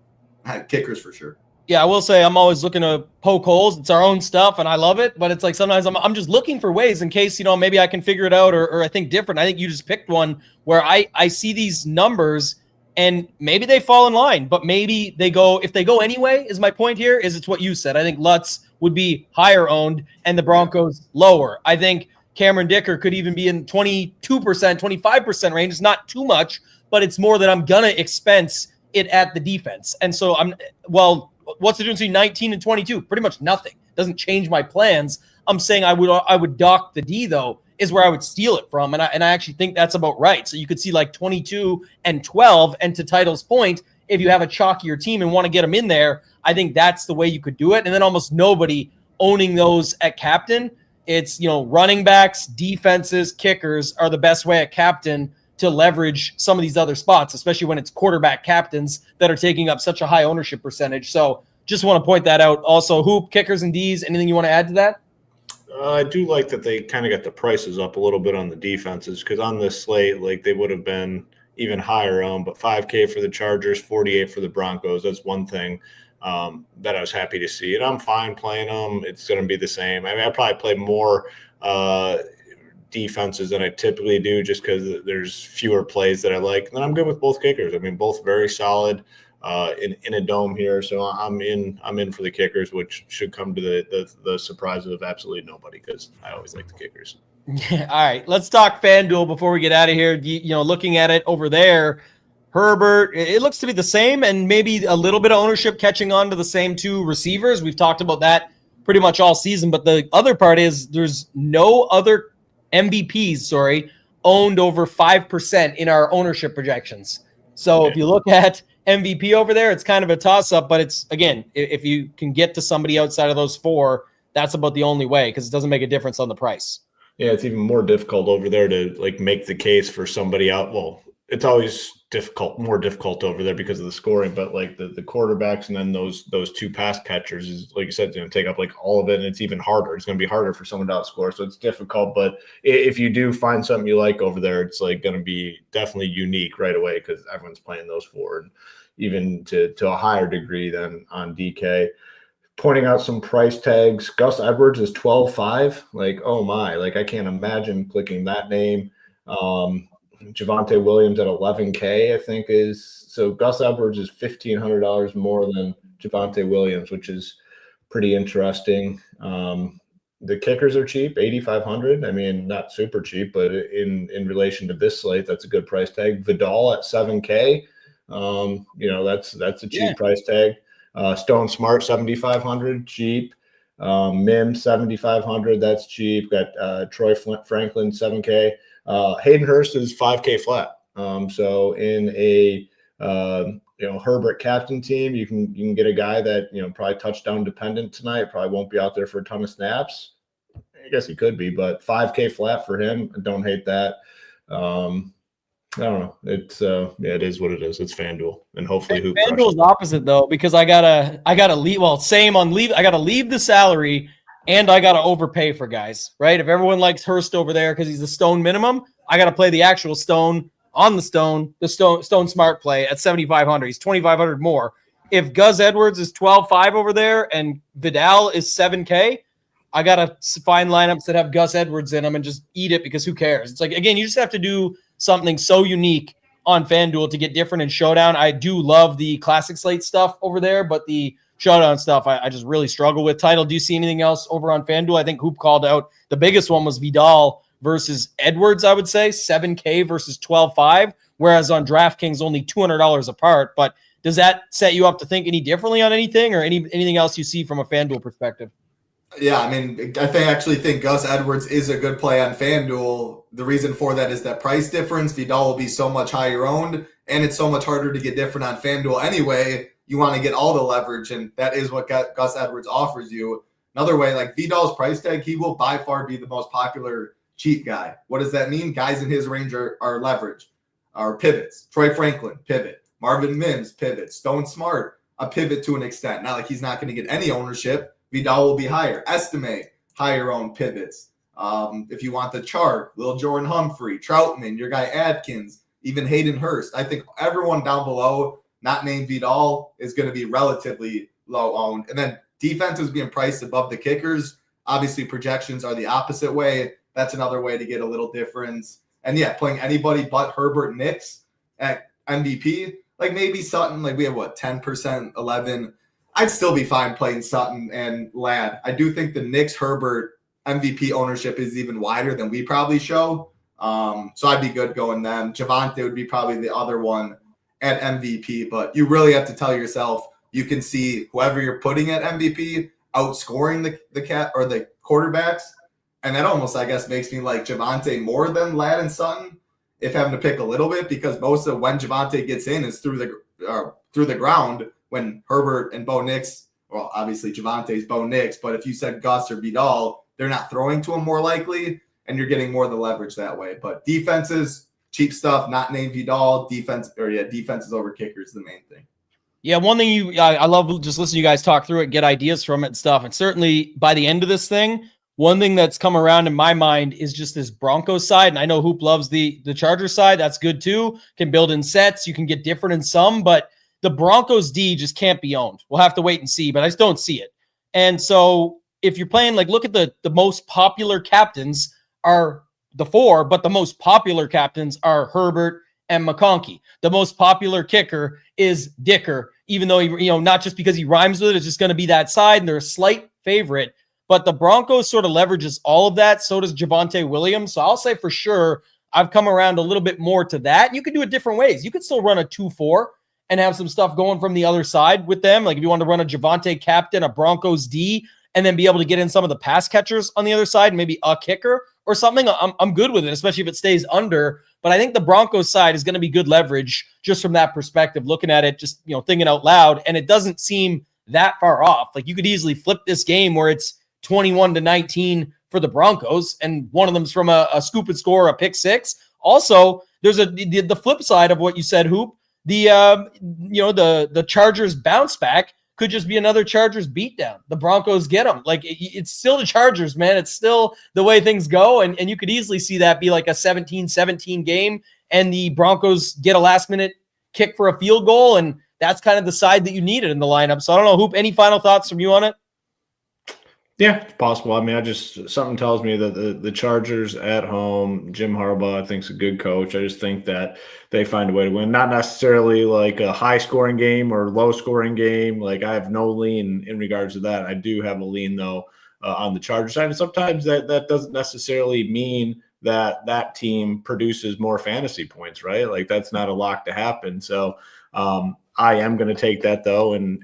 kickers for sure. Yeah, I will say I'm always looking to poke holes. It's our own stuff, and I love it. But it's like sometimes I'm just looking for ways in case, maybe I can figure it out or I think different. I think you just picked one where I see these numbers and maybe they fall in line, but maybe they go – if they go anyway, is my point here, is it's what you said. I think Lutz would be higher owned and the Broncos lower. I think Cameron Dicker could even be in 22%, 25% range. It's not too much, but it's more that I'm going to expense it at the defense. And so what's the difference between 19 and 22? Pretty much nothing. Doesn't change my plans. I'm saying I would dock the D, though, is where I would steal it from. And I actually think that's about right. So you could see like 22 and 12. And to Title's point, if you have a chalkier team and want to get them in there, I think that's the way you could do it. And then almost nobody owning those at captain. It's, running backs, defenses, kickers are the best way at captain to leverage some of these other spots, especially when it's quarterback captains that are taking up such a high ownership percentage. So just want to point that out. Also, Hoop, kickers, and Ds, anything you want to add to that? I do like that they kind of got the prices up a little bit on the defenses because on this slate, like they would have been even higher on, but $5K for the Chargers, $48 for the Broncos. That's one thing that I was happy to see. And I'm fine playing them. It's going to be the same. I mean, I probably play more defenses than I typically do just because there's fewer plays that I like. And then I'm good with both kickers. I mean, both very solid in a dome here. So I'm in for the kickers, which should come to the surprise of absolutely nobody because I always like the kickers. Yeah, all right, let's talk FanDuel before we get out of here. Looking at it over there, Herbert, it looks to be the same and maybe a little bit of ownership catching on to the same two receivers. We've talked about that pretty much all season, but the other part is there's no other MVPs, owned over 5% in our ownership projections. So if you look at MVP over there, it's kind of a toss-up, but it's, again, if you can get to somebody outside of those four, that's about the only way because it doesn't make a difference on the price. Yeah, it's even more difficult over there to make the case for somebody out. Well, it's always more difficult over there because of the scoring, but like the quarterbacks and then those two pass catchers is, like you said, take up like all of it, and it's even harder. It's going to be harder for someone to outscore, so it's difficult. But if you do find something you like over there, it's like going to be definitely unique right away because everyone's playing those four, and even to a higher degree than on DK. Pointing out some price tags. Gus Edwards is 12.5. Like, oh my, like I can't imagine clicking that name. Javonte Williams at 11K, I think is. So Gus Edwards is $1,500 more than Javonte Williams, which is pretty interesting. The kickers are cheap, 8,500. I mean, not super cheap, but in relation to this slate, that's a good price tag. Vidal at 7K. That's a cheap price tag. Stone Smart 7,500, cheap. Mim 7,500, that's cheap. Got Troy Franklin 7K. Hayden Hurst is 5K flat. So in a Herbert captain team, you can get a guy that probably touchdown dependent tonight. Probably won't be out there for a ton of snaps. I guess he could be, but 5K flat for him. I don't hate that. I don't know. It's it is what it is. It's FanDuel, and hopefully FanDuel's opposite though, because I gotta leave. Well, same on leave. I gotta leave the salary, and I gotta overpay for guys. Right? If everyone likes Hurst over there because he's the Stone minimum, I gotta play the actual Stone on the Stone Smart play at 7,500. He's 2,500 more. If Gus Edwards is 12.5 over there and Vidal is 7K, I gotta find lineups that have Gus Edwards in them and just eat it because who cares? It's like, again, you just have to do something so unique on FanDuel to get different in Showdown. I do love the classic slate stuff over there, but the Showdown stuff I just really struggle with. Title, do you see anything else over on FanDuel? I think Hoop called out the biggest one was Vidal versus Edwards, I would say, 7K versus 12.5, whereas on DraftKings only $200 apart. But Does that set you up to think any differently on anything or anything else you see from a FanDuel perspective? Yeah, I mean, I actually think Gus Edwards is a good play on FanDuel. The reason for that is that price difference. Vidal will be so much higher owned, and it's so much harder to get different on FanDuel anyway. You want to get all the leverage, and that is what Gus Edwards offers you. Another way, like Vidal's price tag, he will by far be the most popular cheap guy. What does that mean? Guys in his range are leverage, are pivots. Troy Franklin, pivot. Marvin Mims, pivot. Stone Smart, a pivot to an extent. Not like he's not going to get any ownership. Vidal will be higher. Estime, higher owned pivots. If you want the chart, Lil Jordan Humphrey, Troutman, your guy Adkins, even Hayden Hurst. I think everyone down below, not named Vidal, is going to be relatively low owned. And then defense is being priced above the kickers. Obviously, projections are the opposite way. That's another way to get a little difference. And yeah, playing anybody but Herbert Nix at MVP, like maybe Sutton, like we have 10%, 11. I'd still be fine playing Sutton and Ladd. I do think the Knicks Herbert MVP ownership is even wider than we probably show. So I'd be good going them. Javonte would be probably the other one at MVP, but you really have to tell yourself you can see whoever you're putting at MVP outscoring the cat or the quarterbacks. And that almost, I guess, makes me like Javonte more than Ladd and Sutton if having to pick a little bit, because most of when Javonte gets in is through the ground. When Herbert and Bo Nix, well, obviously Javante's Bo Nix, but if you said Gus or Vidal, they're not throwing to him more likely, and you're getting more of the leverage that way. But defenses, cheap stuff, not named Vidal, defenses over kickers is the main thing. Yeah, one thing I love just listening to you guys talk through it, get ideas from it and stuff. And certainly by the end of this thing, one thing that's come around in my mind is just this Broncos side. And I know Hoop loves the Chargers side. That's good too. Can build in sets. You can get different in some, but the Broncos D just can't be owned. We'll have to wait and see, but I just don't see it. And so if you're playing, like, look at the most popular captains are the four, but the most popular captains are Herbert and McConkey. The most popular kicker is Dicker, even though not just because he rhymes with it, it's just going to be that side, and they're a slight favorite. But the Broncos sort of leverages all of that. So does Javonte Williams. So I'll say for sure I've come around a little bit more to that. You could do it different ways. You could still run a 2-4 and have some stuff going from the other side with them. Like if you want to run a Javonte captain, a Broncos D, and then be able to get in some of the pass catchers on the other side, maybe a kicker or something, I'm good with it, especially if it stays under. But I think the Broncos side is going to be good leverage just from that perspective, looking at it, just, thinking out loud. And it doesn't seem that far off. Like you could easily flip this game where it's 21-19 for the Broncos, and one of them's from a scoop and score, a pick six. Also, there's the flip side of what you said, Hoop. The Chargers bounce back could just be another Chargers beatdown. The Broncos get them. Like it's still the Chargers, man. It's still the way things go. And you could easily see that be like a 17-17 game and the Broncos get a last minute kick for a field goal. And that's kind of the side that you needed in the lineup. So I don't know, Hoop, any final thoughts from you on it? Yeah, it's possible. I mean, something tells me that the Chargers at home, Jim Harbaugh, I think, is a good coach. I just think that they find a way to win. Not necessarily like a high-scoring game or low-scoring game. Like I have no lean in regards to that. I do have a lean, though, on the Chargers side. And sometimes that doesn't necessarily mean that team produces more fantasy points, right? Like that's not a lock to happen. So I am going to take that though and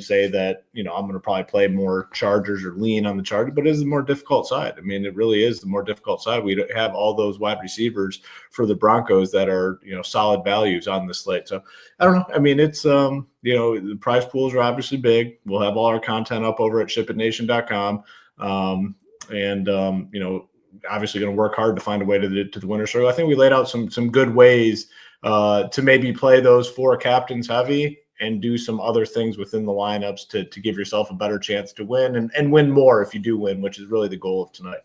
say that, I'm going to probably play more Chargers or lean on the Chargers, but it is the more difficult side. I mean, it really is the more difficult side. We don't have all those wide receivers for the Broncos that are, solid values on the slate. So I don't know. I mean, it's, the prize pools are obviously big. We'll have all our content up over at SHIPITNation.com. Obviously going to work hard to find a way to the winner circle. I think we laid out some good ways to maybe play those four captains heavy and do some other things within the lineups to give yourself a better chance to win and win more if you do win, which is really the goal of tonight.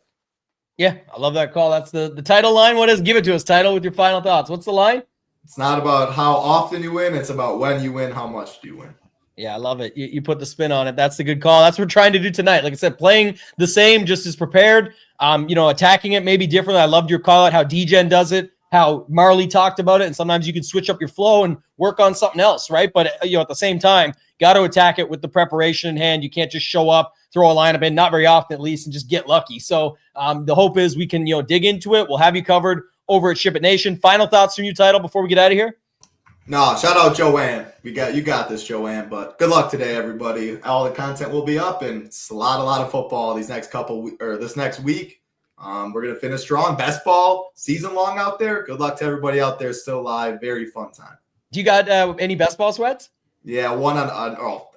Yeah, I love that call. That's the title line. What is? Give it to us, Title, with your final thoughts. What's the line? It's not about how often you win. It's about when you win, how much do you win. Yeah, I love it. You put the spin on it. That's the good call. That's what we're trying to do tonight. Like I said, playing the same, just as prepared. Attacking it maybe differently. I loved your call out how DGen does it, how Marley talked about it, and sometimes you can switch up your flow and work on something else, right? But at the same time, got to attack it with the preparation in hand. You can't just show up, throw a lineup in, not very often at least, and just get lucky. So the hope is we can dig into it. We'll have you covered over at Ship It Nation. Final thoughts from you, Title, before we get out of here? No, shout out Joanne. You got this, Joanne. But good luck today, everybody. All the content will be up, and it's a lot of football this next week. We're gonna finish strong. Best ball season long out there. Good luck to everybody out there still live. Very fun time. Do you got any best ball sweats? Yeah, one on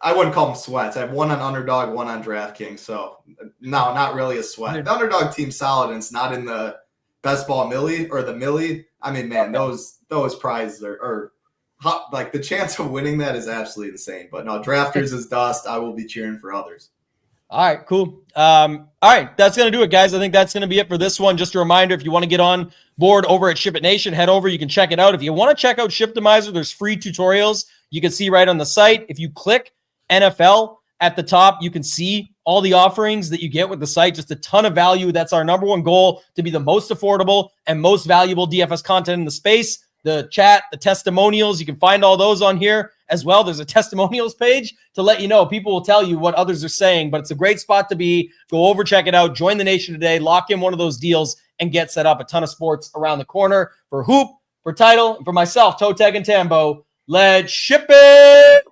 I wouldn't call them sweats. I have one on Underdog, one on DraftKings. So no, not really a sweat. The Underdog team's solid, and it's not in the best ball millie or the millie. I mean, man, those prizes are hot, like the chance of winning that is absolutely insane. But no, drafters is dust. I will be cheering for others. All right, cool. All right, that's going to do it, guys. I think that's going to be it for this one. Just a reminder, if you want to get on board over at SHIPIT Nation, head over. You can check it out. If you want to check out Shiptimizer, there's free tutorials you can see right on the site. If you click NFL at the top, you can see all the offerings that you get with the site. Just a ton of value. That's our number one goal, to be the most affordable and most valuable DFS content in the space. The chat, the testimonials, you can find all those on here as well. There's a testimonials page to let you know. People will tell you what others are saying, but it's a great spot to be. Go over, check it out, join the nation today, lock in one of those deals, and get set up. A ton of sports around the corner for Hoop, for Title, and for myself, ToeTagginTambo. Let's ship it!